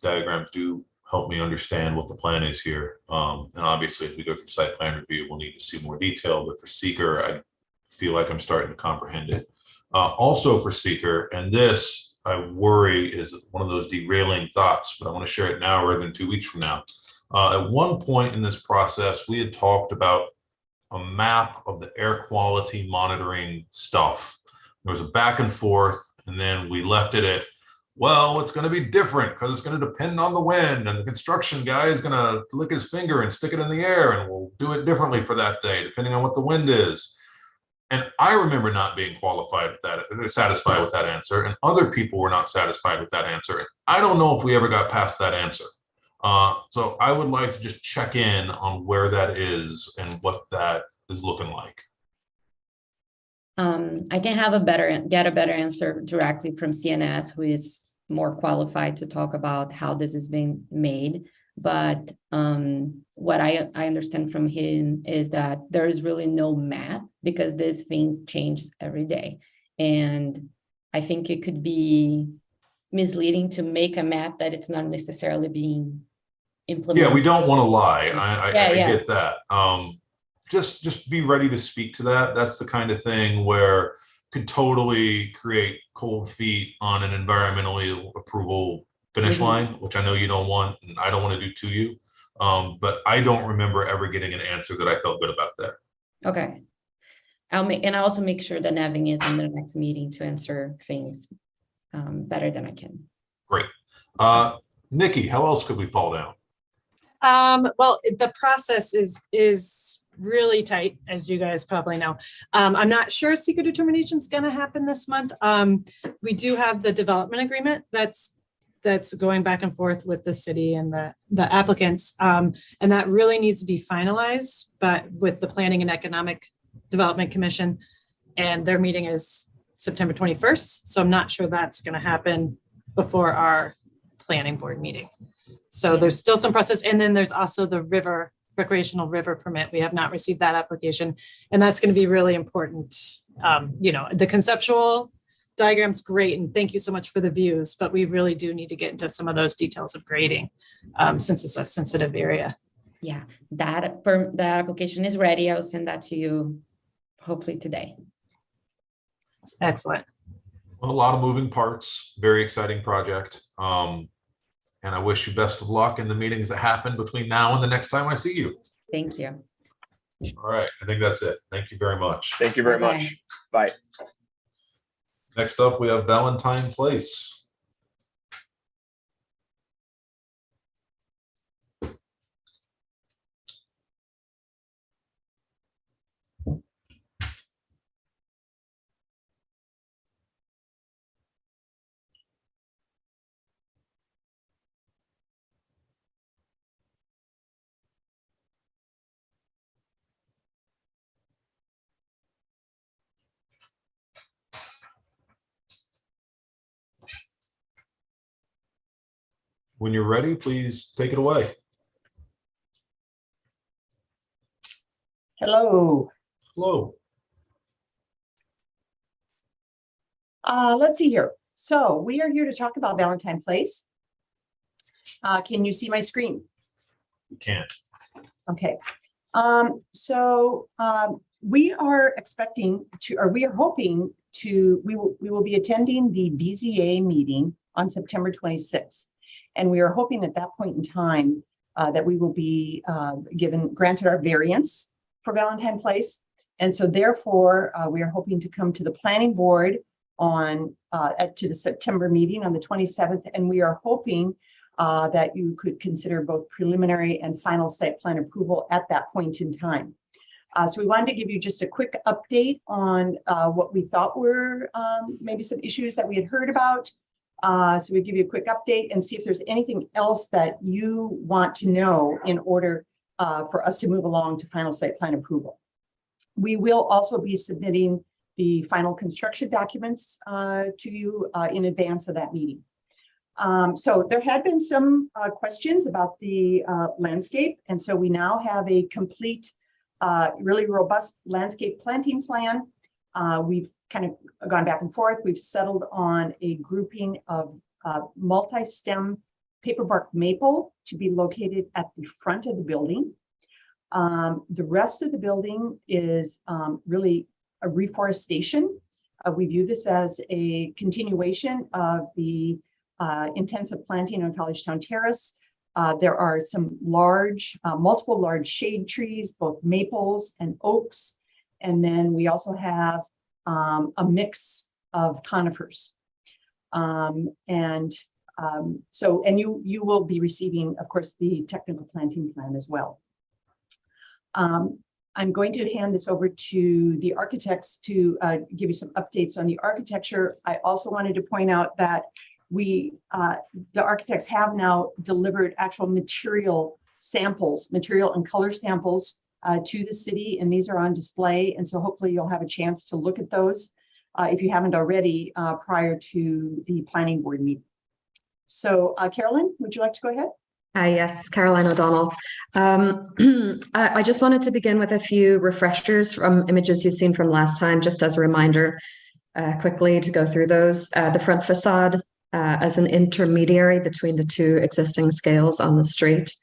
diagrams do help me understand what the plan is here. And obviously, as we go through site plan review, we'll need to see more detail. But for seeker, I feel like I'm starting to comprehend it. Also for seeker, and this I worry is one of those derailing thoughts, but I want to share it now rather than 2 weeks from now. At one point in this process, we had talked about a map of the air quality monitoring stuff. There was a back and forth, and then we left it at, well, it's going to be different because it's going to depend on the wind, and the construction guy is going to lick his finger and stick it in the air, and we'll do it differently for that day, depending on what the wind is. And I remember not being qualified with that, satisfied with that answer, and other people were not satisfied with that answer. And I don't know if we ever got past that answer. So I would like to just check in on where that is and what that is looking like. I can have get a better answer directly from CNS, who is more qualified to talk about how this is being made. But what I understand from him is that there is really no map, because this thing changes every day. And I think it could be misleading to make a map that it's not necessarily being implemented. Yeah, we don't want to lie. I Yeah. get that. Just be ready to speak to that. That's the kind of thing where could totally create cold feet on an environmentally approval finish line, which I know you don't want, and I don't want to do to you. But I don't remember ever getting an answer that I felt good about that. Okay. I also make sure that Nevin is in the next meeting to answer things better than I can. Great. Nikki, how else could we fall down? Well, the process is really tight, as you guys probably know. I'm not sure secret determination is going to happen this month. We do have the development agreement that's going back and forth with the city and the applicants, and that really needs to be finalized, but with the Planning and Economic Development Commission, and their meeting is September 21st. So I'm not sure that's going to happen before our planning board meeting. So there's still some process. And then there's also the recreational river permit. We have not received that application, and that's going to be really important. The conceptual diagram's great, and thank you so much for the views, but we really do need to get into some of those details of grading, since it's a sensitive area. Yeah, that application is ready. I'll send that to you hopefully today. Excellent. Well, a lot of moving parts, very exciting project. And I wish you best of luck in the meetings that happen between now and the next time I see you. Thank you. All right, I think that's it. Thank you very much. Thank you very much. Bye. Next up, we have Valentine Place. When you're ready, please take it away. Hello. Hello. Let's see here. So we are here to talk about Valentine Place. Can you see my screen? You can. Okay. We are expecting to, or we are hoping to, we will be attending the BZA meeting on September 26th. And we are hoping at that point in time that we will be granted our variance for Valentine Place. And so therefore, we are hoping to come to the planning board to the September meeting on the 27th. And we are hoping that you could consider both preliminary and final site plan approval at that point in time. So we wanted to give you just a quick update on what we thought were maybe some issues that we had heard about. So we give you a quick update and see if there's anything else that you want to know in order for us to move along to final site plan approval. We will also be submitting the final construction documents to you in advance of that meeting. So there had been some questions about the landscape. And so we now have a complete, really robust landscape planting plan. We've kind of gone back and forth. We've settled on a grouping of multi-stem paperbark maple to be located at the front of the building. The rest of the building is really a reforestation. We view this as a continuation of the intensive planting on College Town Terrace. There are some multiple large shade trees, both maples and oaks. And then we also have a mix of conifers. And you will be receiving, of course, the technical planting plan as well. I'm going to hand this over to the architects to give you some updates on the architecture. I also wanted to point out that the architects have now delivered actual material samples, material and color samples to the city, and these are on display. And so hopefully you'll have a chance to look at those if you haven't already prior to the planning board meeting. So Carolyn, would you like to go ahead? Yes, Caroline O'Donnell. I just wanted to begin with a few refreshers from images you've seen from last time, just as a reminder, quickly to go through those. The front facade as an intermediary between the two existing scales on the street.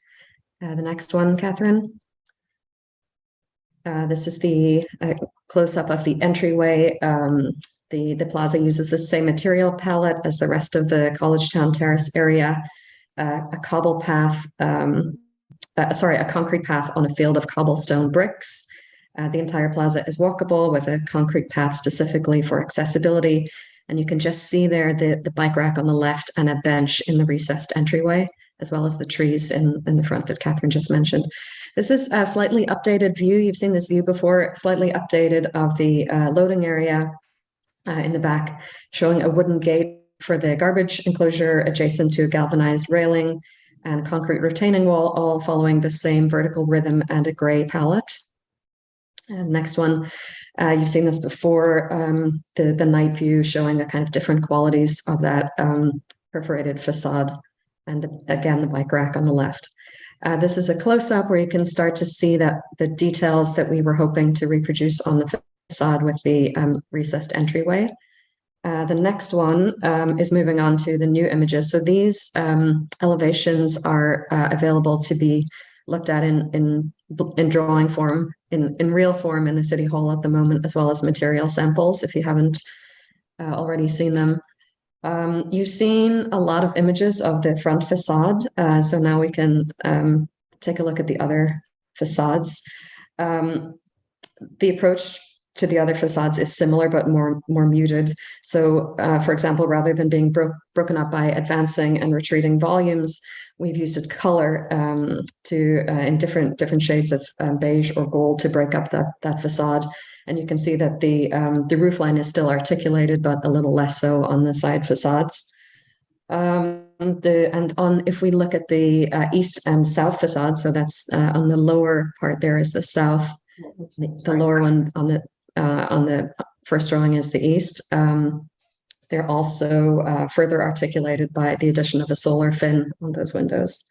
The next one, Catherine. This is the close-up of the entryway. The plaza uses the same material palette as the rest of the College Town Terrace area. A cobble path, a concrete path on a field of cobblestone bricks. The entire plaza is walkable with a concrete path specifically for accessibility. And you can just see there the bike rack on the left and a bench in the recessed entryway, as well as the trees in the front that Catherine just mentioned. This is a slightly updated view. You've seen this view before, slightly updated of the loading area in the back, showing a wooden gate for the garbage enclosure adjacent to a galvanized railing and concrete retaining wall, all following the same vertical rhythm and a gray palette. And next one, you've seen this before, the night view showing the kind of different qualities of that perforated facade. And again, the bike rack on the left. This is a close-up where you can start to see that the details that we were hoping to reproduce on the facade with the recessed entryway. The next one is moving on to the new images. So these elevations are available to be looked at in drawing form, in real form in the City Hall at the moment, as well as material samples if you haven't already seen them. You've seen a lot of images of the front facade, so now we can take a look at the other facades. The approach to the other facades is similar but more muted. So, for example, rather than being broken up by advancing and retreating volumes, we've used color in different shades of beige or gold to break up that facade. And you can see that the roof line is still articulated, but a little less so on the side facades. If we look at the east and south facades, so that's on the lower part there is the south. The lower one on the first drawing is the east. They're also further articulated by the addition of a solar fin on those windows.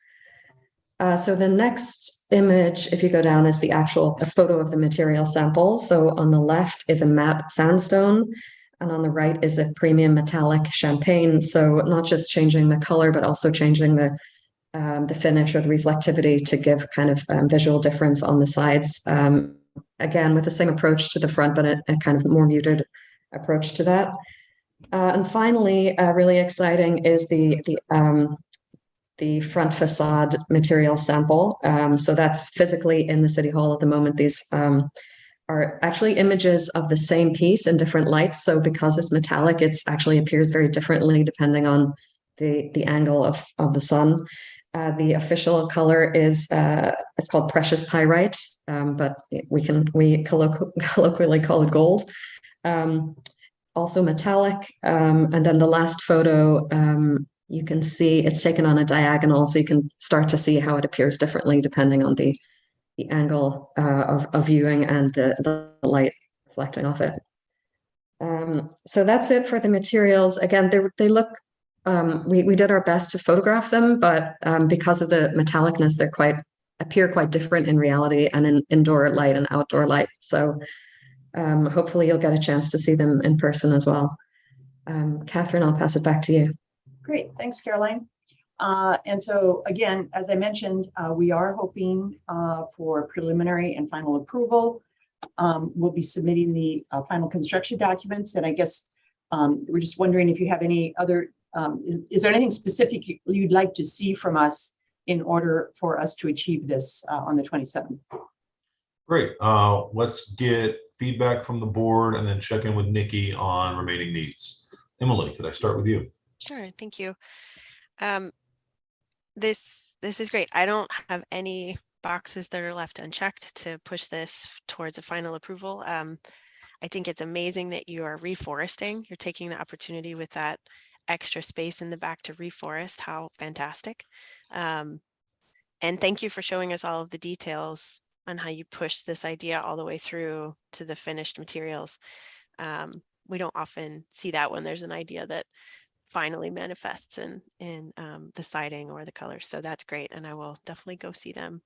So the next image, if you go down, is a photo of the material sample. So on the left is a matte sandstone, and on the right is a premium metallic champagne. So not just changing the color, but also changing the finish or the reflectivity to give kind of visual difference on the sides. Again, with the same approach to the front, but a kind of more muted approach to that. And finally, really exciting is the front facade material sample. So that's physically in the City Hall at the moment. These are actually images of the same piece in different lights. So because it's metallic, it actually appears very differently depending on the angle of the sun. The official color is, it's called precious pyrite, but we colloquially call it gold. Also metallic. And then the last photo, you can see it's taken on a diagonal, so you can start to see how it appears differently depending on the angle of viewing and the light reflecting off it. So that's it for the materials. Again, they look, we did our best to photograph them, but because of the metallicness, they appear quite different in reality and in indoor light and outdoor light. So hopefully you'll get a chance to see them in person as well. Catherine, I'll pass it back to you. Great, thanks, Caroline. And so again, as I mentioned, we are hoping for preliminary and final approval. We'll be submitting the final construction documents, and I guess we're just wondering if you have any other, is there anything specific you'd like to see from us in order for us to achieve this on the 27th? Great. Let's get feedback from the board and then check in with Nikki on remaining needs. Emily, could I start with you? Sure, thank you. This is great. I don't have any boxes that are left unchecked to push this towards a final approval. I think it's amazing that you are reforesting. You're taking the opportunity with that extra space in the back to reforest. How fantastic. And thank you for showing us all of the details on how you pushed this idea all the way through to the finished materials. We don't often see that when there's an idea that finally manifests in the siding or the colors. So that's great. And I will definitely go see them.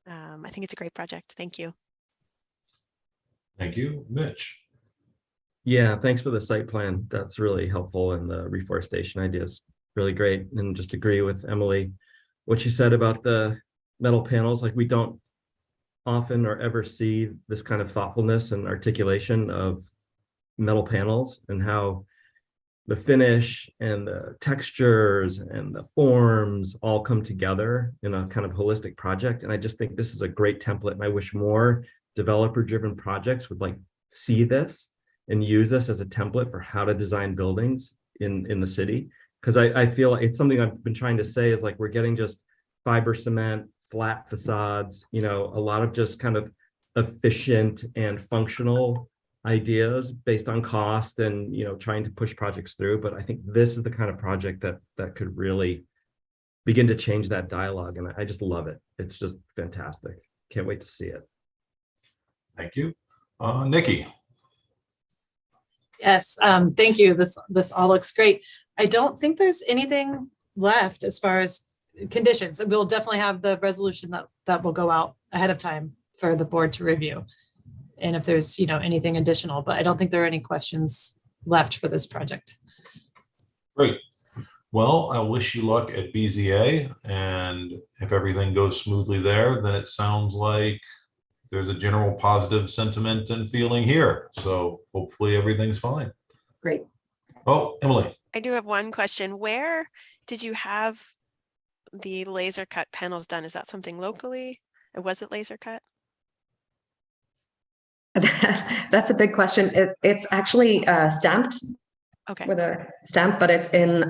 I think it's a great project. Thank you. Thank you, Mitch. Yeah, thanks for the site plan. That's really helpful, and the reforestation idea is really great. And just agree with Emily, what she said about the metal panels. Like, we don't often or ever see this kind of thoughtfulness and articulation of metal panels, and how the finish and the textures and the forms all come together in a kind of holistic project. And I just think this is a great template, and I wish more developer-driven projects would like see this and use this as a template for how to design buildings in the city. Because I feel it's something I've been trying to say is like, we're getting just fiber cement, flat facades, you know, a lot of just kind of efficient and functional ideas based on cost and, you know, trying to push projects through. But I think this is the kind of project that could really begin to change that dialogue. And I just love it. It's just fantastic. Can't wait to see it. Thank you. Nikki. Yes, thank you. This all looks great. I don't think there's anything left as far as conditions. We'll definitely have the resolution that will go out ahead of time for the board to review. And if there's, you know, anything additional, but I don't think there are any questions left for this project. Great. Well, I wish you luck at BZA, and if everything goes smoothly there, then it sounds like there's a general positive sentiment and feeling here. So hopefully everything's fine. Great. Oh, Emily. I do have one question. Where did you have the laser cut panels done? Is that something locally? Or was it laser cut? That's a big question. It's actually stamped. Okay. With a stamp, but it's in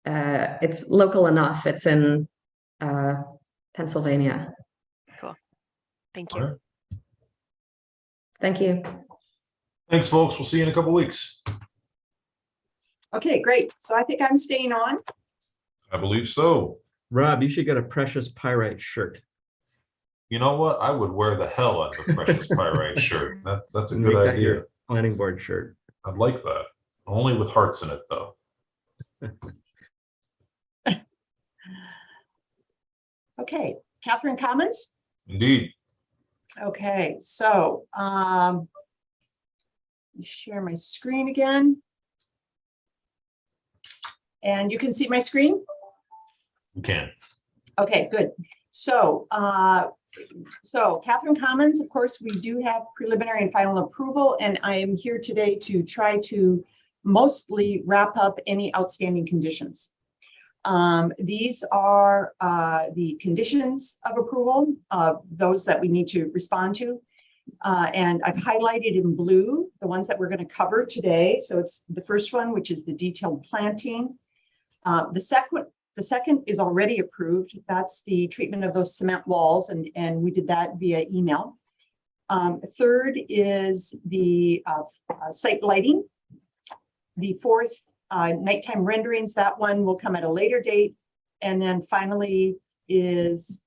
it's local enough. It's in Pennsylvania. Cool. Thank you. All right. Thank you. Thanks, folks. We'll see you in a couple weeks. Okay, great. So I think I'm staying on. I believe so. Rob, you should get a Precious Pyrite shirt. You know what? I would wear the hell out of a Precious Pyrite shirt. That's a Make good that idea. your planning board shirt. I'd like that. Only with hearts in it, though. Okay, Catherine, comments? Indeed. Okay, so let me share my screen again. And you can see my screen? You can. Okay, good. So Catherine comments, of course, we do have preliminary and final approval, and I am here today to try to mostly wrap up any outstanding conditions. These are the conditions of approval, those that we need to respond to. And I've highlighted in blue the ones that we're going to cover today. So it's the first one, which is the detailed planting. The second is already approved. That's the treatment of those cement walls, and we did that via email. Third is the site lighting. The fourth, nighttime renderings, that one will come at a later date. And then finally is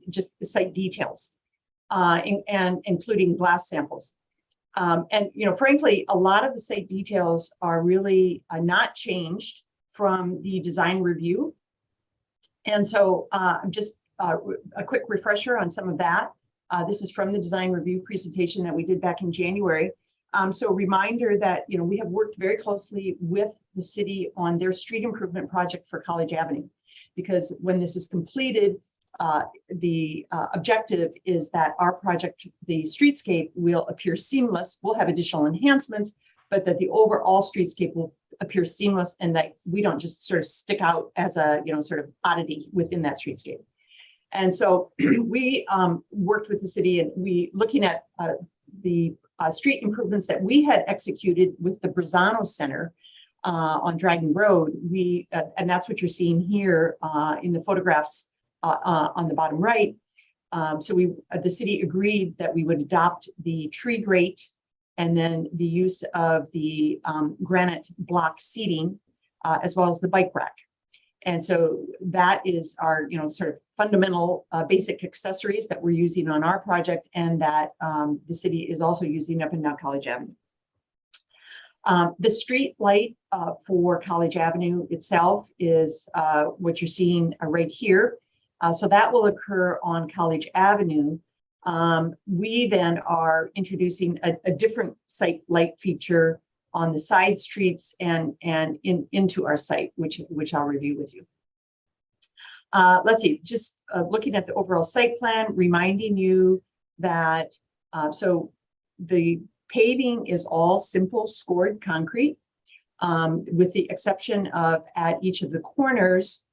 just the site details, and including glass samples. And, you know, frankly, a lot of the site details are really not changed from the design review. And so just a quick refresher on some of that. This is from the design review presentation that we did back in January. So a reminder that, you know, we have worked very closely with the city on their street improvement project for College Avenue, because when this is completed, the objective is that our project, the streetscape, will appear seamless. We'll have additional enhancements, but that the overall streetscape will appear seamless, and that we don't just sort of stick out as a, you know, sort of oddity within that streetscape. And so we worked with the city, and we looking at the street improvements that we had executed with the Brazano Center on Dragon Road. And that's what you're seeing here in the photographs on the bottom right. So the city agreed that we would adopt the tree grate and then the use of the granite block seating, as well as the bike rack. And so that is our, sort of fundamental basic accessories that we're using on our project, and that the city is also using up and down College Avenue. The street light for College Avenue itself is what you're seeing right here. So that will occur on College Avenue. We then are introducing a different site light feature on the side streets and into our site, which I'll review with you. Let's see, just looking at the overall site plan, reminding you that so the paving is all simple scored concrete, with the exception of at each of the corners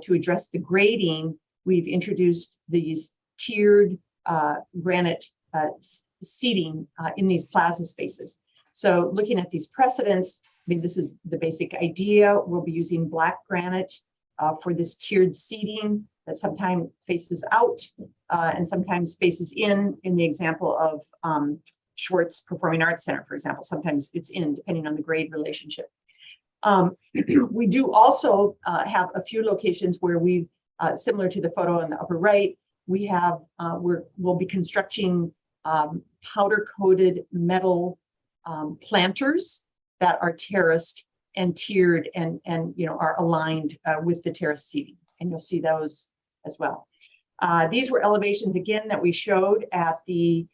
to address the grading. We've introduced these tiered granite seating in these plaza spaces. So looking at these precedents, I mean, this is the basic idea. We'll be using black granite for this tiered seating that sometimes faces out and sometimes faces in the example of Schwartz Performing Arts Center, for example. Sometimes it's in, depending on the grade relationship. We do also have a few locations where we, similar to the photo on the upper right, we have, we'll be constructing powder-coated metal planters that are terraced and tiered and are aligned with the terrace seating, and you'll see those as well. These were elevations again that we showed at the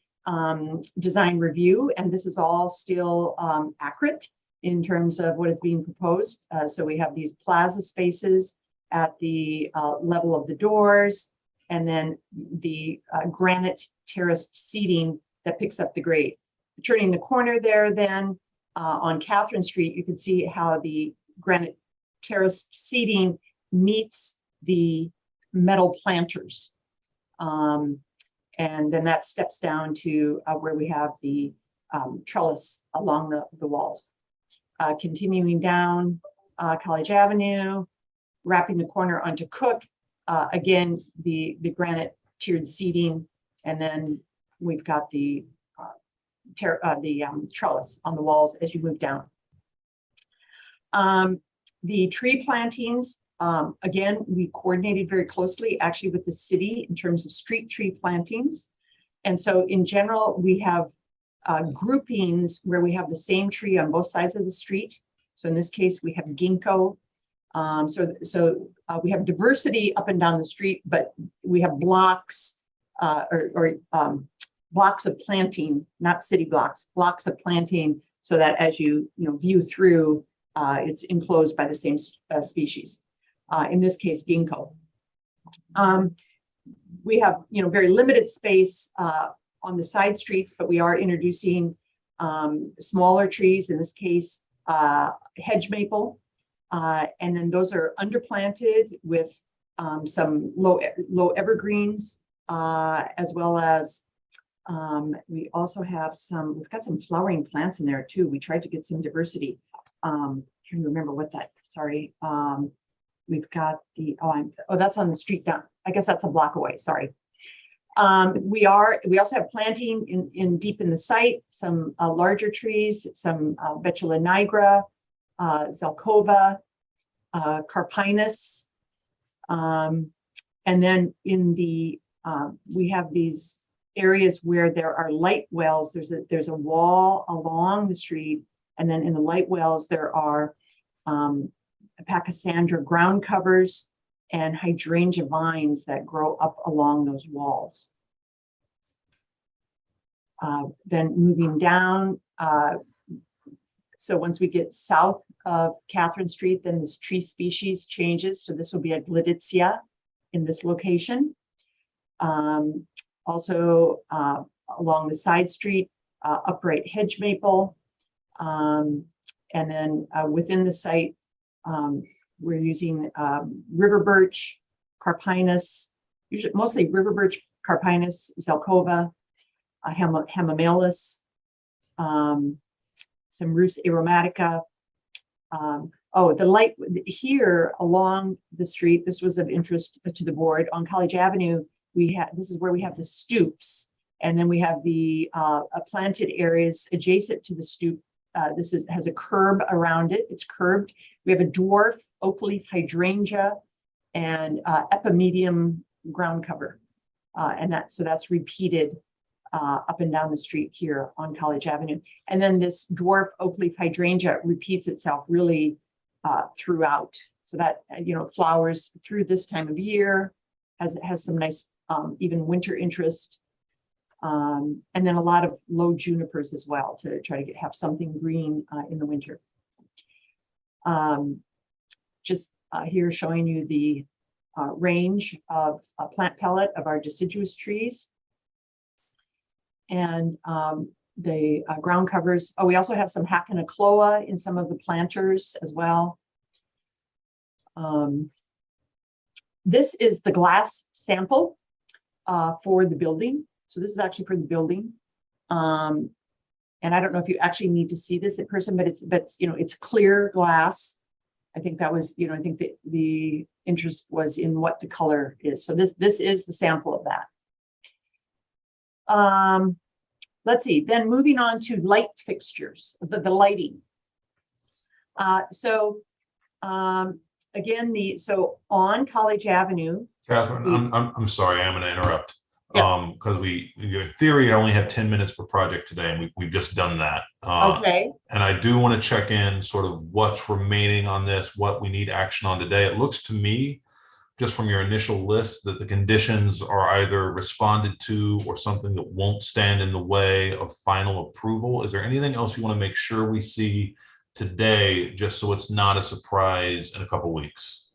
design review, and this is all still accurate in terms of what is being proposed. So we have these plaza spaces at the level of the doors, and then the granite terraced seating that picks up the grade. Turning the corner there then on Catherine Street, you can see how the granite terraced seating meets the metal planters. And then that steps down to where we have the trellis along the walls. Continuing down College Avenue, wrapping the corner onto Cook, again, the granite tiered seating, and then we've got the trellis on the walls as you move down. The tree plantings, again, we coordinated very closely actually with the city in terms of street tree plantings. And so in general, we have groupings where we have the same tree on both sides of the street. So in this case, we have ginkgo. So we have diversity up and down the street, but we have blocks blocks of planting, not city blocks, blocks of planting, so that as you view through, it's enclosed by the same species. In this case, ginkgo. We have very limited space on the side streets, but we are introducing smaller trees. In this case, hedge maple, and then those are underplanted with some low evergreens, as well as we also have we've got some flowering plants in there too. We tried to get some diversity. Trying to remember what that, sorry. We've got the, that's on the street down. I guess that's a block away, sorry. We also have planting deep in the site, some larger trees, some Betula nigra, Zelkova, Carpinus. And then in the, we have these areas where there are light wells. There's a wall along the street, and then in the light wells there are Pachysandra ground covers and hydrangea vines that grow up along those walls. Then moving down, so once we get south of Catherine Street, then this tree species changes. So this will be a Gladitia in this location. Also along the side street, upright hedge maple. And then within the site, we're using river birch, Carpinus, usually mostly river birch, Carpinus, Zelkova, Hamamelis, some Rus aromatica, Oh, the light here along the street, this was of interest to the board. On College Avenue, this is where we have the stoops. And then we have the planted areas adjacent to the stoop. This has a curb around it. It's curbed. We have a dwarf oak leaf hydrangea and epimedium ground cover. And that's repeated up and down the street here on College Avenue. And then this dwarf oak leaf hydrangea repeats itself really throughout. So that, flowers through this time of year, has some nice even winter interest. And then a lot of low junipers as well to try to have something green in the winter. Just here showing you the range of plant pellet of our deciduous trees. And the ground covers. Oh, we also have some Hackanachoa in some of the planters as well. This is the glass sample for the building. So this is actually for the building. And I don't know if you actually need to see this in person, but it's clear glass. I think that was, I think that the interest was in what the color is. So this is the sample of that. Let's see, then moving on to light fixtures, the lighting. Again, so on College Avenue. Catherine, I'm sorry, I'm going to interrupt. Yes. Because in theory, I only have 10 minutes per project today, and we've just done that. Okay. And I do want to check in sort of what's remaining on this, what we need action on today. It looks to me, just from your initial list, that the conditions are either responded to or something that won't stand in the way of final approval. Is there anything else you want to make sure we see today, just so it's not a surprise in a couple weeks?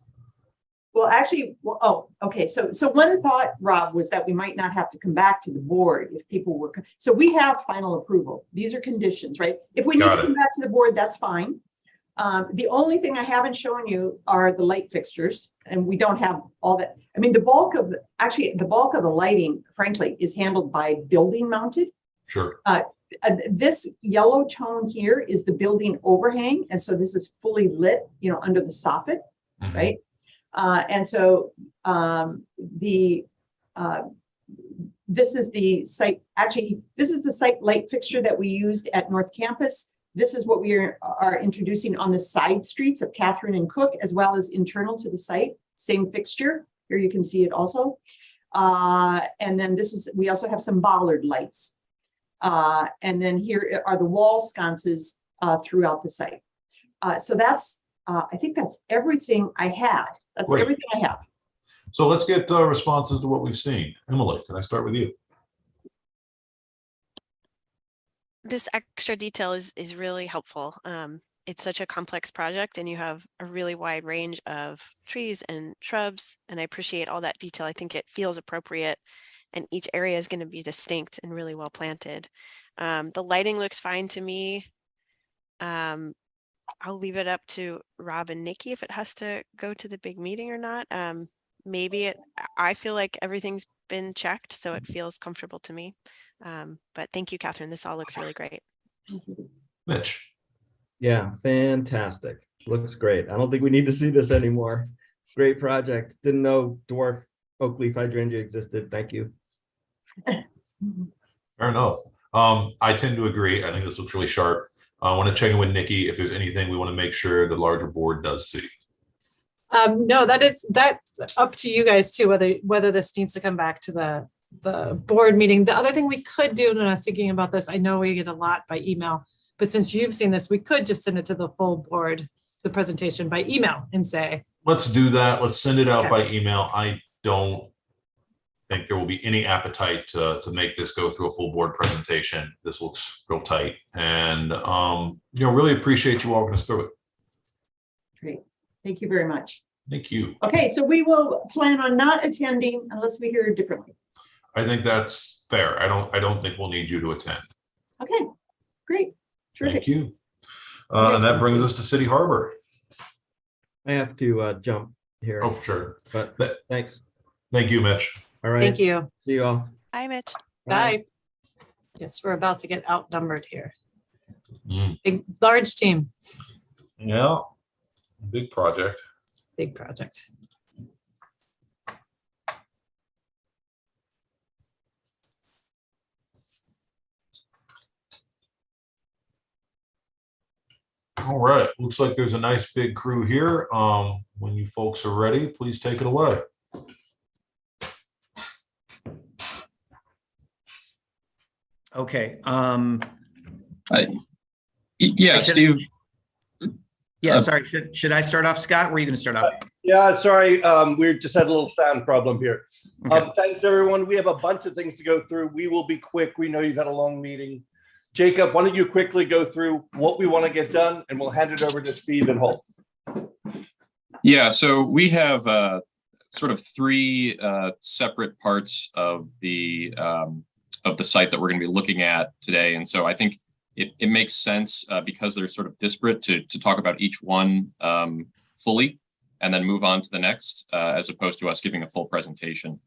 Well, actually, okay. So one thought, Rob, was that we might not have to come back to the board if people were. So we have final approval. These are conditions, right? If we need to come back to the board, that's fine. The only thing I haven't shown you are the light fixtures, and we don't have all that. I mean, the bulk of the lighting, frankly, is handled by building mounted. Sure. This yellow tone here is the building overhang, and so this is fully lit, under the soffit, right? And so this is the site. Actually, this is the site light fixture that we used at North Campus. This is what we are introducing on the side streets of Catherine and Cook, as well as internal to the site. Same fixture. Here you can see it also. And then we also have some bollard lights. And then here are the wall sconces throughout the site. So I think that's everything I had. That's Great. Everything I have. So let's get responses to what we've seen. Emily, can I start with you? This extra detail is really helpful. It's such a complex project, and you have a really wide range of trees and shrubs, and I appreciate all that detail. I think it feels appropriate, and each area is going to be distinct and really well planted. The lighting looks fine to me. I'll leave it up to Rob and Nikki if it has to go to the big meeting or not. I feel like everything's been checked, so it feels comfortable to me. But thank you, Catherine. This all looks really great. Mitch. Yeah, fantastic. Looks great. I don't think we need to see this anymore. Great project. Didn't know dwarf oak leaf hydrangea existed. Thank you. Fair enough. I tend to agree. I think this looks really sharp. I want to check in with Nikki if there's anything we want to make sure the larger board does see. No, that's up to you guys too, whether this needs to come back to the board meeting. The other thing we could do, and I was thinking about this, I know we get a lot by email, but since you've seen this, we could just send it to the full board, the presentation by email, and say, let's do that. Let's send it out by email. I don't think there will be any appetite to make this go through a full board presentation. This looks real tight, and really appreciate you walking us through it. Great. Thank you very much. Thank you. Okay, so we will plan on not attending unless we hear differently. I think that's fair. I don't think we'll need you to attend. Okay, great. Terrific. Thank you. And that brings us to City Harbor. I have to jump here. Oh, sure. But thanks. Thank you, Mitch. All right. thank you. See you all. Bye, Mitch. Bye. Yes, we're about to get outnumbered here. Big, large team. Yeah. Big project. Big project. All right, looks like there's a nice big crew here. When you folks are ready, please take it away. Okay. Yeah, Steve. Yeah, sorry. Should I start off, Scott? Where are you going to start off? Yeah, sorry. We just had a little sound problem here. Okay. Thanks, everyone. We have a bunch of things to go through. We will be quick. We know you've had a long meeting. Jacob, why don't you quickly go through what we want to get done, and we'll hand it over to Steve and Holt. Yeah, so we have sort of three separate parts of the site that we're going to be looking at today, and so I think it makes sense because they're sort of disparate to talk about each one fully, and then move on to the next, as opposed to us giving a full presentation.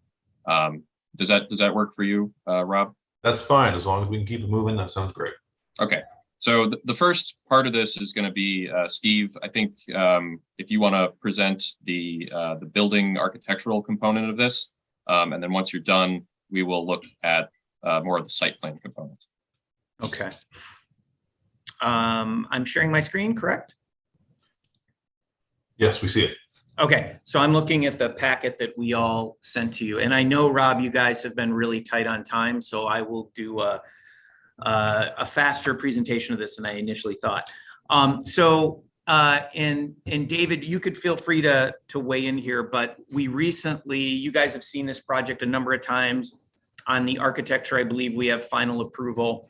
Does that work for you, Rob? That's fine, as long as we can keep it moving. That sounds great. Okay. So the first part of this is going to be Steve. I think if you want to present the building architectural component of this, and then once you're done, we will look at more of the site plan component. Okay. I'm sharing my screen, correct? Yes, we see it. Okay, so I'm looking at the packet that we all sent to you, and I know, Rob, you guys have been really tight on time, so I will do a faster presentation of this than I initially thought. And David, you could feel free to weigh in here, but we recently, you guys have seen this project a number of times. On the architecture, I believe we have final approval.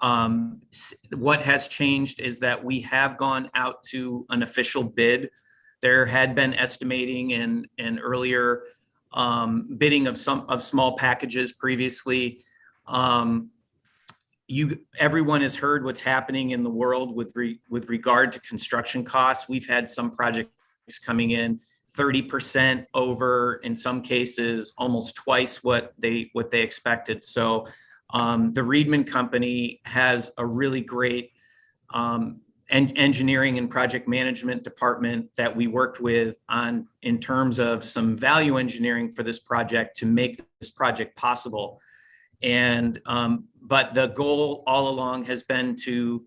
What has changed is that we have gone out to an official bid. There had been estimating and earlier bidding of small packages previously. Everyone has heard what's happening in the world with regard to construction costs. We've had some projects coming in 30% over, in some cases almost twice what they expected. So the Reedman Company has a really great engineering and project management department that we worked with on in terms of some value engineering for this project to make this project possible. And but the goal all along has been to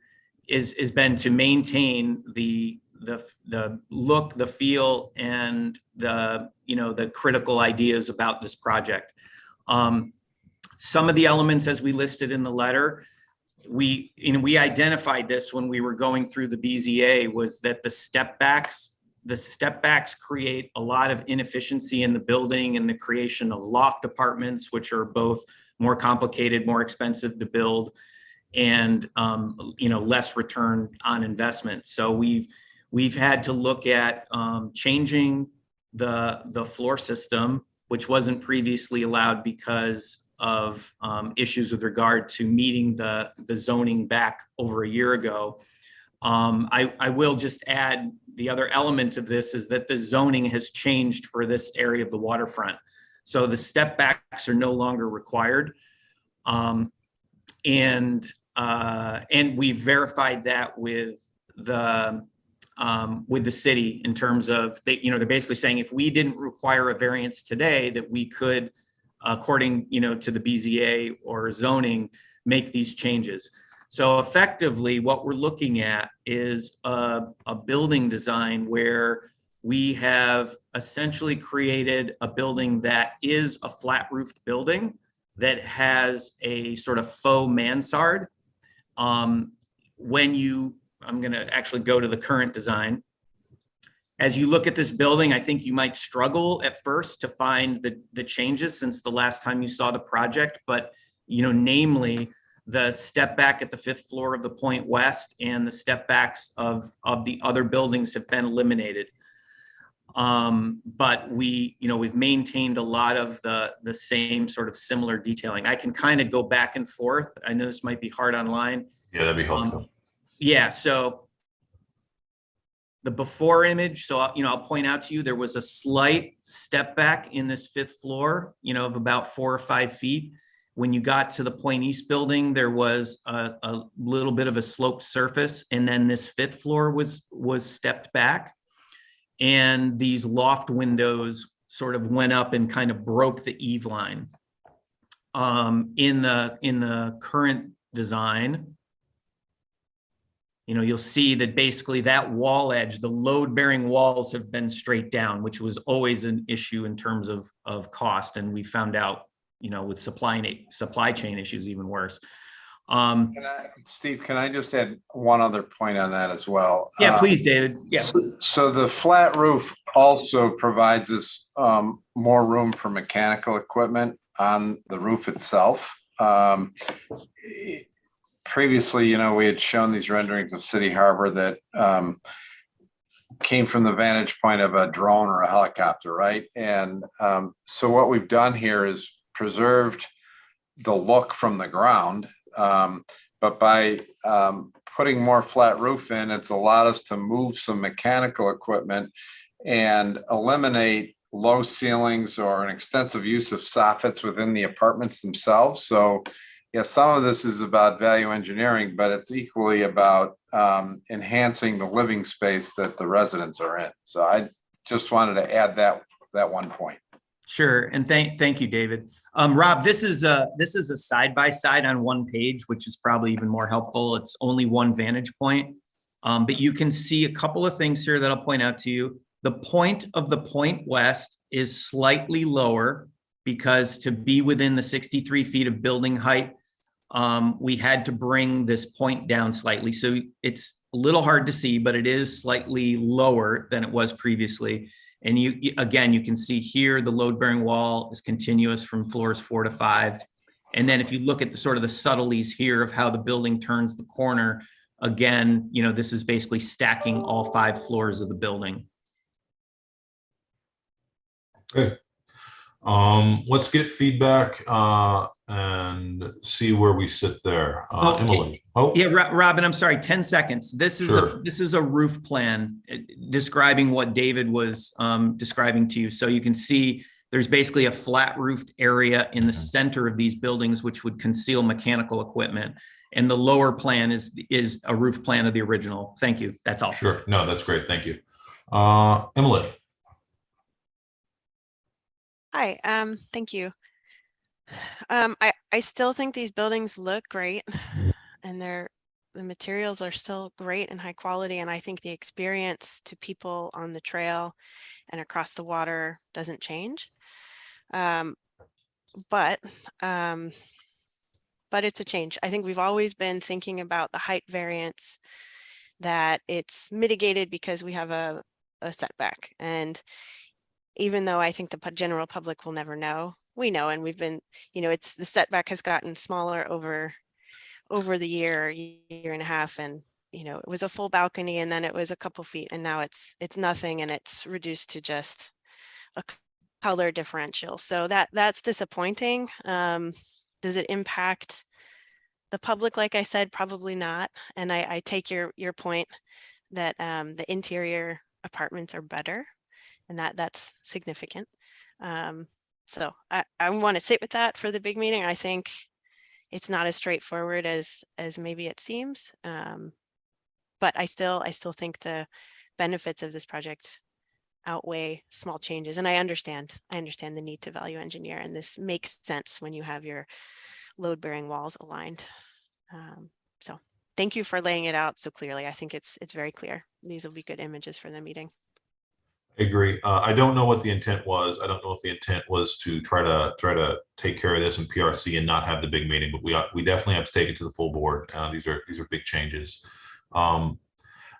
maintain the look, the feel, and the critical ideas about this project. Some of the elements, as we listed in the letter, we identified this when we were going through the BZA, was that the step backs create a lot of inefficiency in the building and the creation of loft apartments, which are both more complicated, more expensive to build, and less return on investment. So we've had to look at changing the floor system, which wasn't previously allowed because of issues with regard to meeting the zoning back over a year ago. I will just add, the other element of this is that the zoning has changed for this area of the waterfront. So the step backs are no longer required. And we verified that with the city in terms of, they're basically saying if we didn't require a variance today, that we could, according to the BZA or zoning, make these changes. So effectively what we're looking at is a building design where we have essentially created a building that is a flat roofed building that has a sort of faux mansard. I'm going to actually go to the current design. As you look at this building, I think you might struggle at first to find the changes since the last time you saw the project, but namely the step back at the 5th floor of the Point West and the step backs of the other buildings have been eliminated. But we've maintained a lot of the same sort of similar detailing. I can kind of go back and forth. I know this might be hard online. Yeah, that'd be helpful. Yeah, so the before image, so I'll point out to you, there was a slight step back in this 5th floor, of about 4 or 5 feet. When you got to the Point East building, there was a little bit of a sloped surface, and then this 5th floor was stepped back. and these loft windows sort of went up and kind of broke the eave line. In the current design, you'll see that basically that wall edge, the load-bearing walls have been straight down, which was always an issue in terms of cost. And we found out, with supply chain issues, even worse. Steve, can I just add one other point on that as well? Yeah, please, David. Yeah. So the flat roof also provides us more room for mechanical equipment on the roof itself. Previously, we had shown these renderings of City Harbor that came from the vantage point of a drone or a helicopter, right? And so what we've done here is preserved the look from the ground. But by putting more flat roof in, it's allowed us to move some mechanical equipment and eliminate low ceilings or an extensive use of soffits within the apartments themselves. So yeah, some of this is about value engineering, but it's equally about enhancing the living space that the residents are in. So I just wanted to add that one point. Sure, and thank you, David. Rob, this is a side-by-side on one page, which is probably even more helpful. It's only one vantage point, but you can see a couple of things here that I'll point out to you. The point of the point west is slightly lower because to be within the 63 feet of building height, we had to bring this point down slightly. So it's a little hard to see, but it is slightly lower than it was previously. And you can see here, the load-bearing wall is continuous from floors 4 to 5. And then if you look at the sort of the subtleties here of how the building turns the corner, again, this is basically stacking all 5 floors of the building. Okay. Let's get feedback and see where we sit there. Emily. Yeah, Robin, I'm sorry, 10 seconds. This is a roof plan describing what David was describing to you. So you can see there's basically a flat roofed area in the center of these buildings, which would conceal mechanical equipment. And the lower plan is a roof plan of the original. Thank you. That's all. Sure. No, that's great. Thank you. Emily. Hi, thank you. I still think these buildings look great and the materials are still great and high quality. And I think the experience to people on the trail and across the water doesn't change. But it's a change. I think we've always been thinking about the height variance, that it's mitigated because we have a setback. And even though I think the general public will never know, we know, and we've been, it's the setback has gotten smaller over the year and a half, and it was a full balcony, and then it was a couple feet, and now it's nothing, and it's reduced to just a color differential. So that's disappointing. Does it impact the public? Like I said, probably not. And I take your point that the interior apartments are better, and that's significant. So I want to sit with that for the big meeting. I think it's not as straightforward as maybe it seems, but I still think the benefits of this project outweigh small changes. And I understand the need to value engineer, and this makes sense when you have your load-bearing walls aligned. So thank you for laying it out so clearly. I think it's very clear. These will be good images for the meeting. I agree. I don't know what the intent was. I don't know if the intent was to try to take care of this in PRC and not have the big meeting, but we definitely have to take it to the full board. These are big changes. And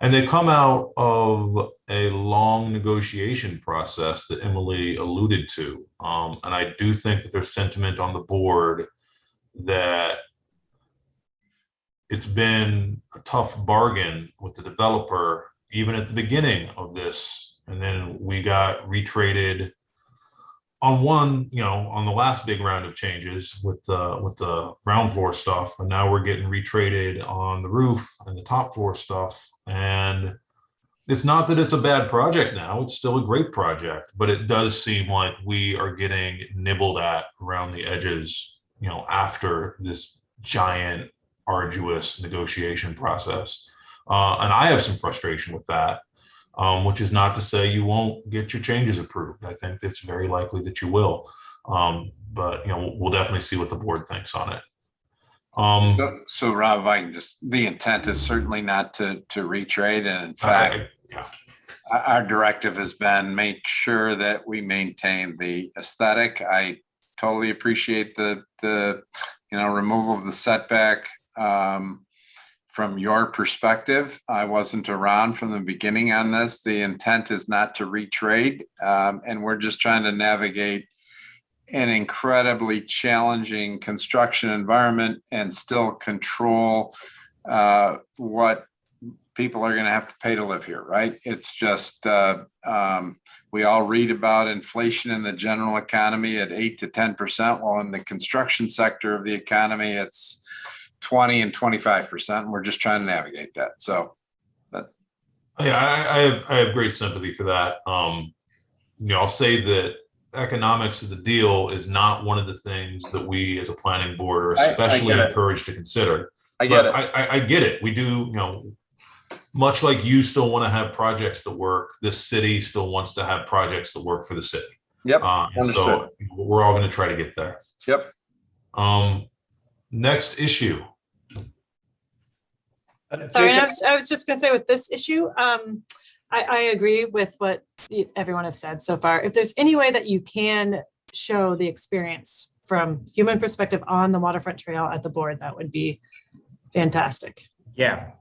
they come out of a long negotiation process that Emily alluded to. And I do think that there's sentiment on the board that it's been a tough bargain with the developer, even at the beginning of this. And then we got retraded on on the last big round of changes with the ground floor stuff. And now we're getting retraded on the roof and the top floor stuff. And it's not that it's a bad project now, it's still a great project, but it does seem like we are getting nibbled at around the edges, after this giant, arduous negotiation process. And I have some frustration with that. which is not to say you won't get your changes approved. I think it's very likely that you will. But we'll definitely see what the board thinks on it. So Rob, if I can the intent is certainly not to retrade. And in fact, our directive has been make sure that we maintain the aesthetic. I totally appreciate the removal of the setback. From your perspective, I wasn't around from the beginning on this. The intent is not to retrade. And we're just trying to navigate an incredibly challenging construction environment and still control what people are going to have to pay to live here, right? It's just, we all read about inflation in the general economy at 8 to 10%, while in the construction sector of the economy, it's 20 and 25%. We're just trying to navigate that. So, I have great sympathy for that. I'll say that economics of the deal is not one of the things that we as a planning board are especially encouraged to consider. I get it. We do, much like you still want to have projects that work, this city still wants to have projects that work for the city. Yep. And so we're all going to try to get there. Yep. Next issue. Sorry, I was just going to say with this issue, I agree with what everyone has said so far. If there's any way that you can show the experience from human perspective on the waterfront trail at the board, that would be fantastic. Yeah.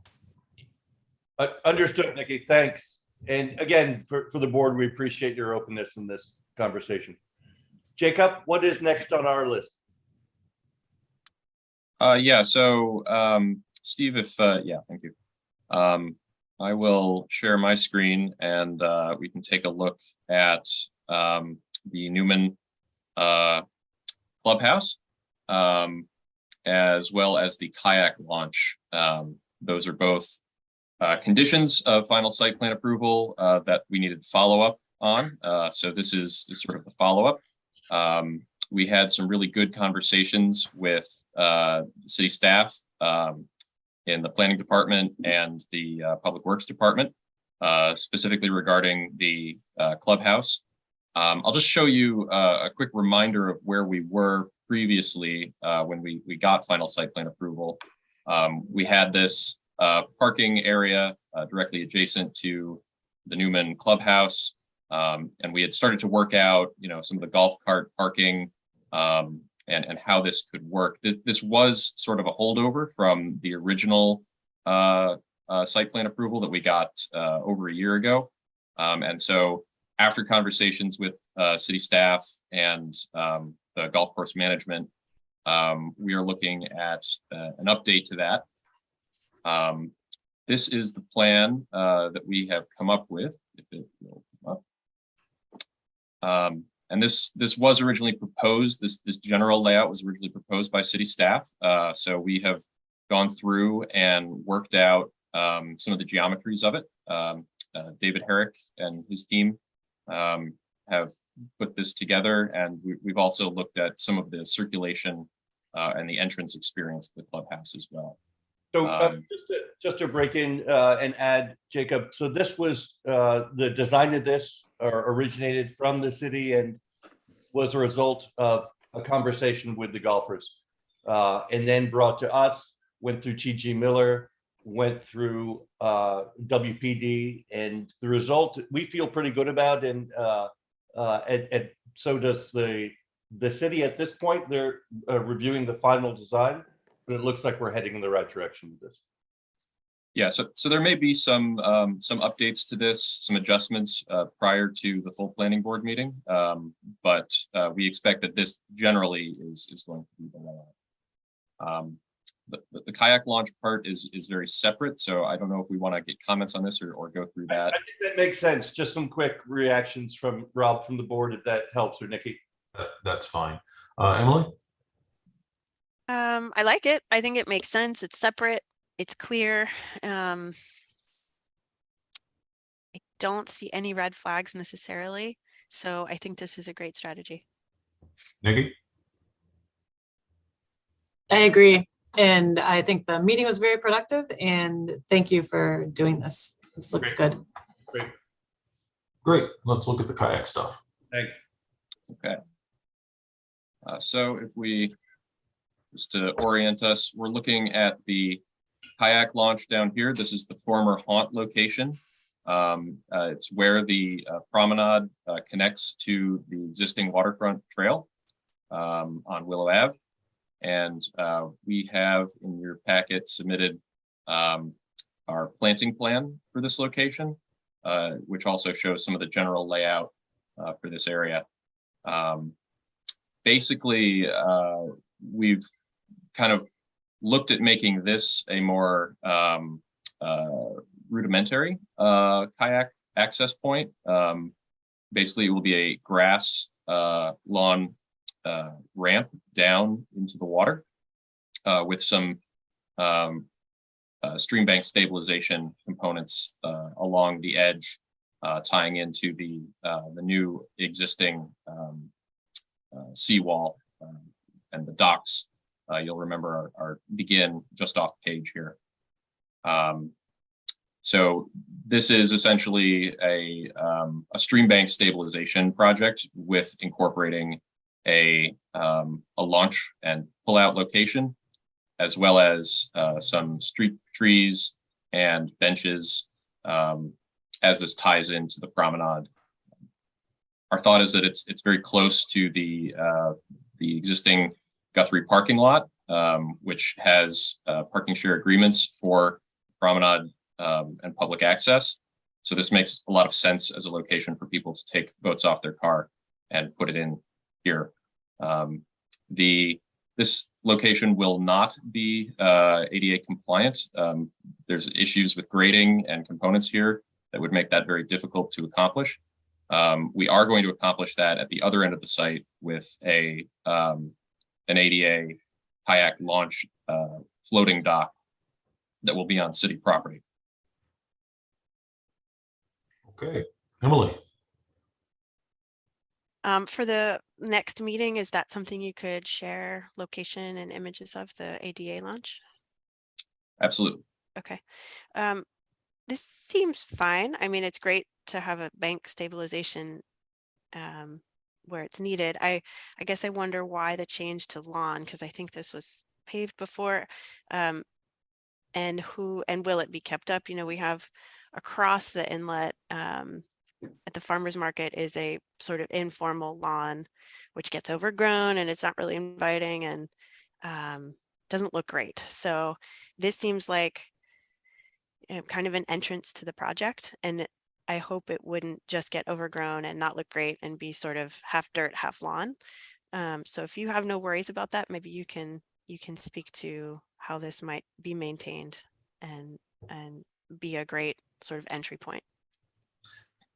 Understood, Nikki. Thanks. And again, for the board, we appreciate your openness in this conversation. Jacob, what is next on our list? So Steve, thank you. I will share my screen and we can take a look at the Newman clubhouse, as well as the Kayak Launch. Those are both conditions of final site plan approval that we needed follow-up on. So this is sort of the follow-up. We had some really good conversations with the city staff in the planning department and the public works department, specifically regarding the clubhouse. I'll just show you a quick reminder of where we were previously when we got final site plan approval. We had this parking area directly adjacent to the Newman clubhouse. And we had started to work out, some of the golf cart parking and how this could work. This was sort of a holdover from the original site plan approval that we got over a year ago. And so after conversations with city staff and the golf course management, we are looking at an update to that. This is the plan that we have come up with. If it will come up. And this was originally proposed. This general layout was originally proposed by city staff. So we have gone through and worked out some of the geometries of it. David Herrick and his team have put this together, and we've also looked at some of the circulation and the entrance experience of the clubhouse as well. So just to break in and add, Jacob, so this was the design of this originated from the city and was a result of a conversation with the golfers, and then brought to us, went through T.G. Miller, went through WPD, and the result we feel pretty good about, and so does the city at this point. They're reviewing the final design, but it looks like we're heading in the right direction with this. Yeah, so there may be some updates to this, some adjustments prior to the full planning board meeting, but we expect that this generally is going to be the layout. The kayak launch part is very separate, so I don't know if we want to get comments on this or go through that. I think that makes sense. Just some quick reactions from Rob from the board, if that helps, or Nikki. That's fine. Emily? I like it. I think it makes sense. It's separate. It's clear. I don't see any red flags necessarily. So I think this is a great strategy. Nikki? I agree. And I think the meeting was very productive, and thank you for doing this. This looks good. Great. Let's look at the kayak stuff. Thanks. Okay. So if we, just to orient us, we're looking at the kayak launch down here. This is the former haunt location. It's where the promenade connects to the existing waterfront trail on Willow Ave. And we have in your packet submitted our planting plan for this location, which also shows some of the general layout for this area. Basically, we've kind of looked at making this a more rudimentary kayak access point. Basically, it will be a grass lawn ramp down into the water with some stream bank stabilization components along the edge, tying into the new existing seawall and the docks. You'll remember are begin just off page here. So this is essentially a stream bank stabilization project with incorporating a launch and pull-out location, as well as some street trees and benches as this ties into the promenade. Our thought is that it's very close to the existing Guthrie parking lot, which has parking share agreements for promenade and public access. So this makes a lot of sense as a location for people to take boats off their car and put it in here. This location will not be ADA compliant. There's issues with grading and components here that would make that very difficult to accomplish. We are going to accomplish that at the other end of the site with an ADA kayak launch floating dock that will be on city property. Okay, Emily. For the next meeting, is that something you could share location and images of the ADA launch? Absolutely. Okay. This seems fine. I mean, it's great to have a bank stabilization where it's needed. I guess I wonder why the change to lawn, because I think this was paved before. And will it be kept up? You know, we have across the inlet at the farmer's market is a sort of informal lawn, which gets overgrown and it's not really inviting and doesn't look great. So this seems like kind of an entrance to the project, and I hope it wouldn't just get overgrown and not look great and be sort of half dirt, half lawn. So if you have no worries about that, maybe you can speak to how this might be maintained and be a great sort of entry point.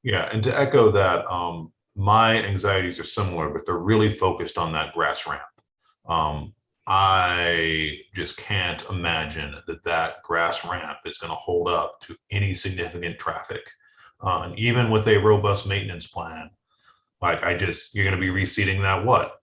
Yeah, and to echo that, my anxieties are similar, but they're really focused on that grass ramp. I just can't imagine that grass ramp is going to hold up to any significant traffic. And even with a robust maintenance plan, like you're going to be reseeding that what?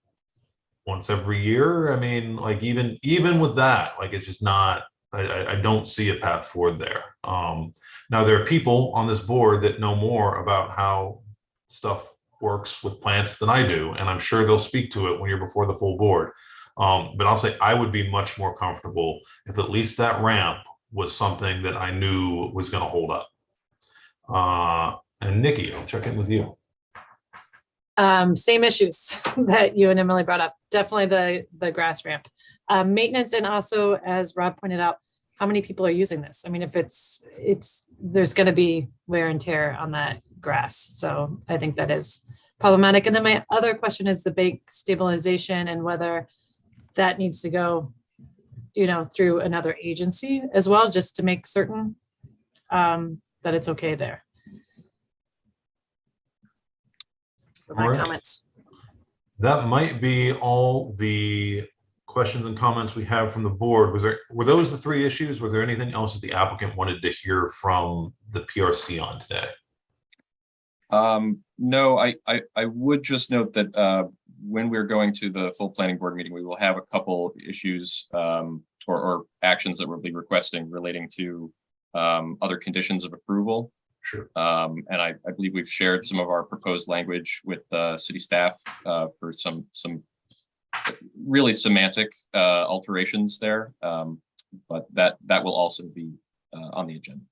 Once every year? I mean, like even with that, like it's just not, I don't see a path forward there. Now there are people on this board that know more about how stuff works with plants than I do, and I'm sure they'll speak to it when you're before the full board. But I'll say I would be much more comfortable if at least that ramp was something that I knew was going to hold up. And Nikki, I'll check in with you. Same issues that you and Emily brought up. Definitely the grass ramp, maintenance, and also, as Rob pointed out, how many people are using this? I mean, if there's going to be wear and tear on that grass, so I think that is problematic. And then my other question is the bank stabilization and whether that needs to go, through another agency as well, just to make certain that it's okay there. So my comments. That might be all the questions and comments we have from the board. Were those the three issues? Was there anything else that the applicant wanted to hear from the PRC on today? No, I would just note that when we're going to the full planning board meeting, we will have a couple issues or actions that we'll be requesting relating to other conditions of approval. Sure. And I believe we've shared some of our proposed language with city staff for some really semantic alterations there. But that will also be on the agenda.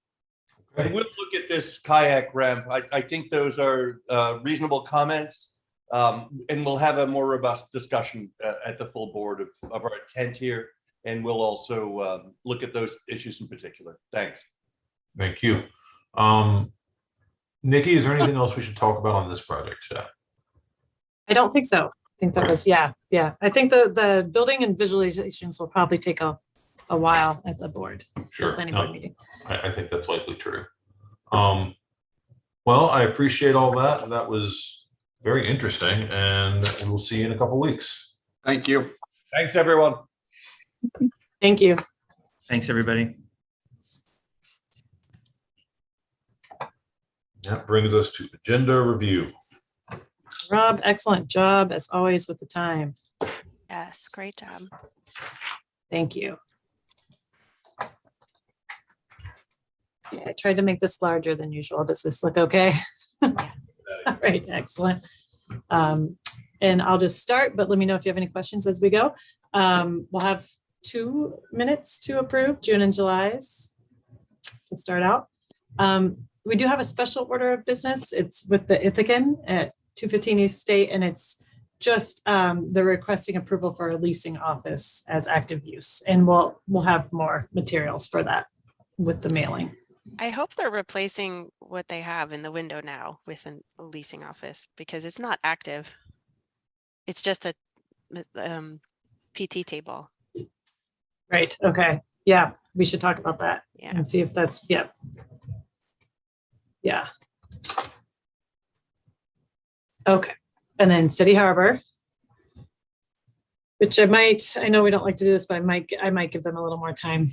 And we'll look at this kayak ramp. I think those are reasonable comments. And we'll have a more robust discussion at the full board of our intent here. And we'll also look at those issues in particular. Thanks. Thank you. Nikki, is there anything else we should talk about on this project today? I don't think so. I think that was, yeah. I think the building and visualizations will probably take a while at the board. Sure. Planning board meeting. I think that's likely true. Well, I appreciate all that. That was very interesting, and we'll see you in a couple weeks. Thank you. Thanks, everyone. Thank you. Thanks, everybody. That brings us to agenda review. Rob, excellent job as always with the time. Yes, great job. Thank you. Yeah, I tried to make this larger than usual. Does this look okay? All right, excellent. And I'll just start, but let me know if you have any questions as we go. We'll have 2 minutes to approve June and July's to start out. We do have a special order of business. It's with the Ithaca at 215 East State, and it's just they're requesting approval for a leasing office as active use. And we'll have more materials for that with the mailing. I hope they're replacing what they have in the window now with a leasing office, because it's not active. It's just a PT table. Right. Okay. Yeah, we should talk about that and see if that's, yeah. Okay. And then City Harbor, which I know we don't like to do this, but I might give them a little more time.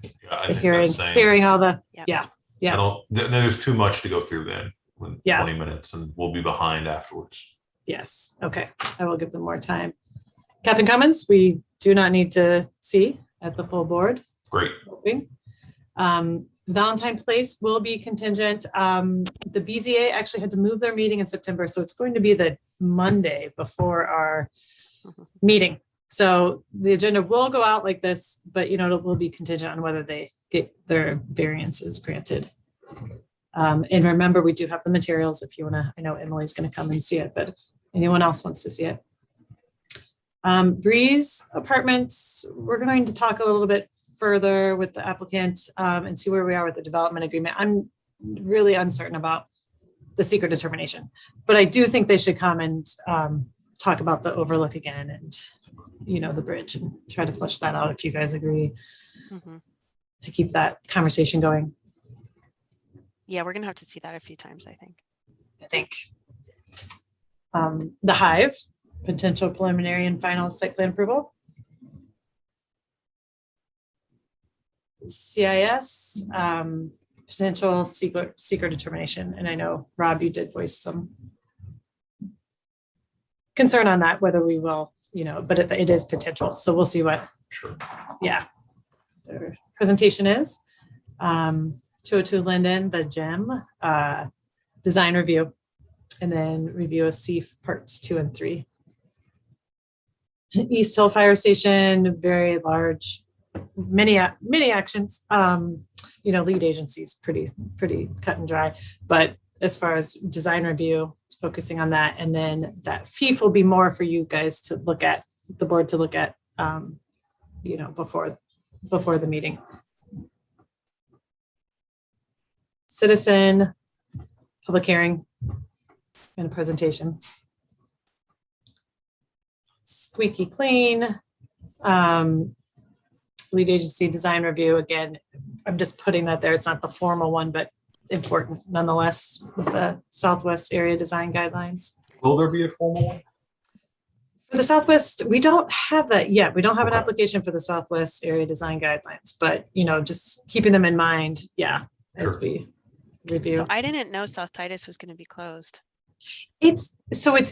Yeah, I think hearing all the, There's too much to go through then. 20 minutes, and we'll be behind afterwards. Yes. Okay. I will give them more time. Captain Cummins, we do not need to see at the full board. Great. Valentine Place will be contingent. The BZA actually had to move their meeting in September, so it's going to be the Monday before our meeting. So the agenda will go out like this, but it will be contingent on whether they get their variances granted. And remember, we do have the materials if you want to. I know Emily's going to come and see it, but if anyone else wants to see it. Breeze Apartments, we're going to talk a little bit further with the applicant and see where we are with the development agreement. I'm really uncertain about the secret determination, but I do think they should come and talk about the overlook again and the bridge and try to flesh that out if you guys agree to keep that conversation going. Yeah, we're gonna have to see that a few times, I think. The Hive, potential preliminary and final site plan approval. CIS, potential secret determination. And I know, Rob, you did voice some concern on that, whether we will, but it is potential. So we'll see what, their presentation is. 202 Linden, the gym, design review, and then review of CEF parts 2 and 3. East Hill Fire Station, very large, many actions. Lead agencies, pretty cut and dry. But as far as design review, focusing on that, and then that FIF will be more for you guys to look at, the board to look at, before the meeting. Citizen, public hearing, and a presentation. Squeaky clean, lead agency design review. Again, I'm just putting that there. It's not the formal one, but important nonetheless with the Southwest Area Design Guidelines. Will there be a formal one? For the Southwest, we don't have that yet. We don't have an application for the Southwest Area Design Guidelines, but just keeping them in mind, as we review. So I didn't know South Titus was going to be closed. It's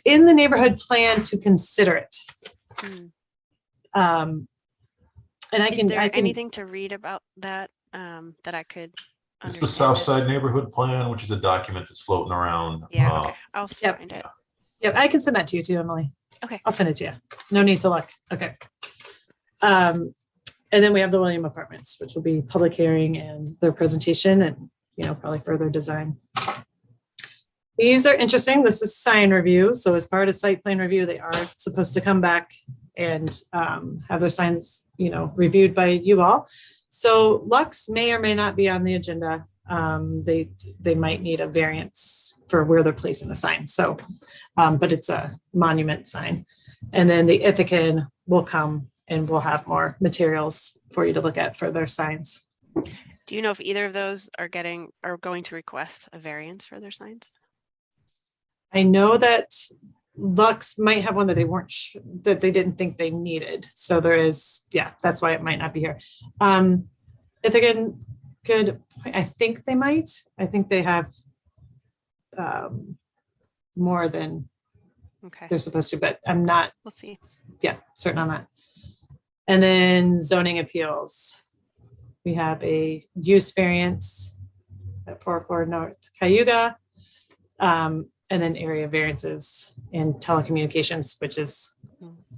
in the neighborhood plan to consider it. And Is there anything to read about that that I could It's the South Side Neighborhood Plan, which is a document that's floating around. Yeah, okay, I'll Yep. find it. Yeah, I can send that to you too, Emily. Okay. I'll send it to you. No need to look. Okay. And then we have the William Apartments, which will be public hearing and their presentation and, probably further design. These are interesting. This is sign review. So as part of site plan review, they are supposed to come back and have their signs, reviewed by you all. So Lux may or may not be on the agenda. They might need a variance for where they're placing the sign. So, but it's a monument sign. And then the Ithaca will come and we'll have more materials for you to look at for their signs. Do you know if either of those are going to request a variance for their signs? I know that Lux might have one that that they didn't think they needed. So there is, that's why it might not be here. Ithaca could, I think they might. I think they have more than they're supposed to, but I'm not. We'll see. Certain on that. And then zoning appeals. We have a use variance at 404 North Cayuga. And then area variances in telecommunications, which is,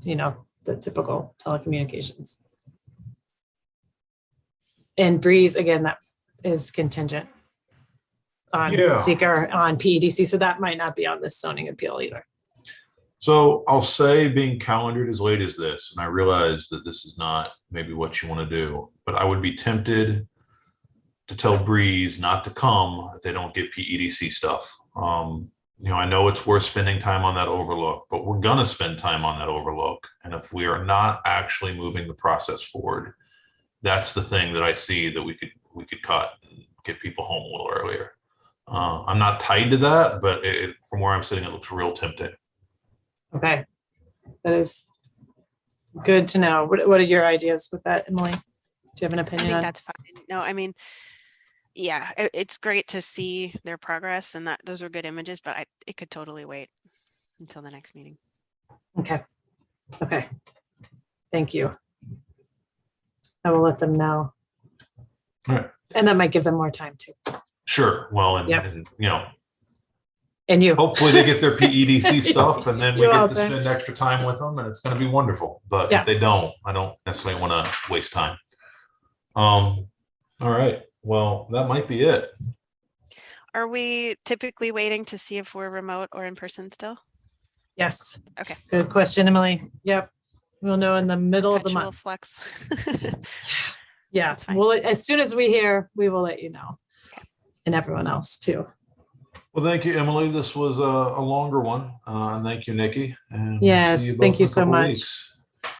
the typical telecommunications. And Breeze, again, that is contingent on seeker on PEDC. So that might not be on this zoning appeal either. So I'll say, being calendared as late as this, and I realize that this is not maybe what you want to do, but I would be tempted to tell Breeze not to come if they don't get PEDC stuff. I know it's worth spending time on that overlook, but we're going to spend time on that overlook. And if we are not actually moving the process forward, that's the thing that I see that we could cut and get people home a little earlier. I'm not tied to that, but from where I'm sitting, it looks real tempting. Okay. That is good to know. What are your ideas with that, Emily? Do you have an opinion? I think that's fine. No, I mean, yeah, it's great to see their progress and that those are good images, but it could totally wait until the next meeting. Okay. Thank you. I will let them know. All right. And that might give them more time too. Sure. Well, and you. Hopefully they get their PEDC stuff and then we You get all to do. spend extra time with them and it's going to be wonderful. But if they don't, I don't necessarily want to waste time. All right. Well, that might be it. Are we typically waiting to see if we're remote or in person still? Yes. Okay. Good question, Emily. Yep. We'll know in the middle of the Perpetual month. Flex. Yeah. Well, as soon as we hear, we will let you know. And everyone else too. Well, thank you, Emily. This was a longer one. And thank you, Nikki. And we'll see Yes. you both Thank in you a so couple much. weeks.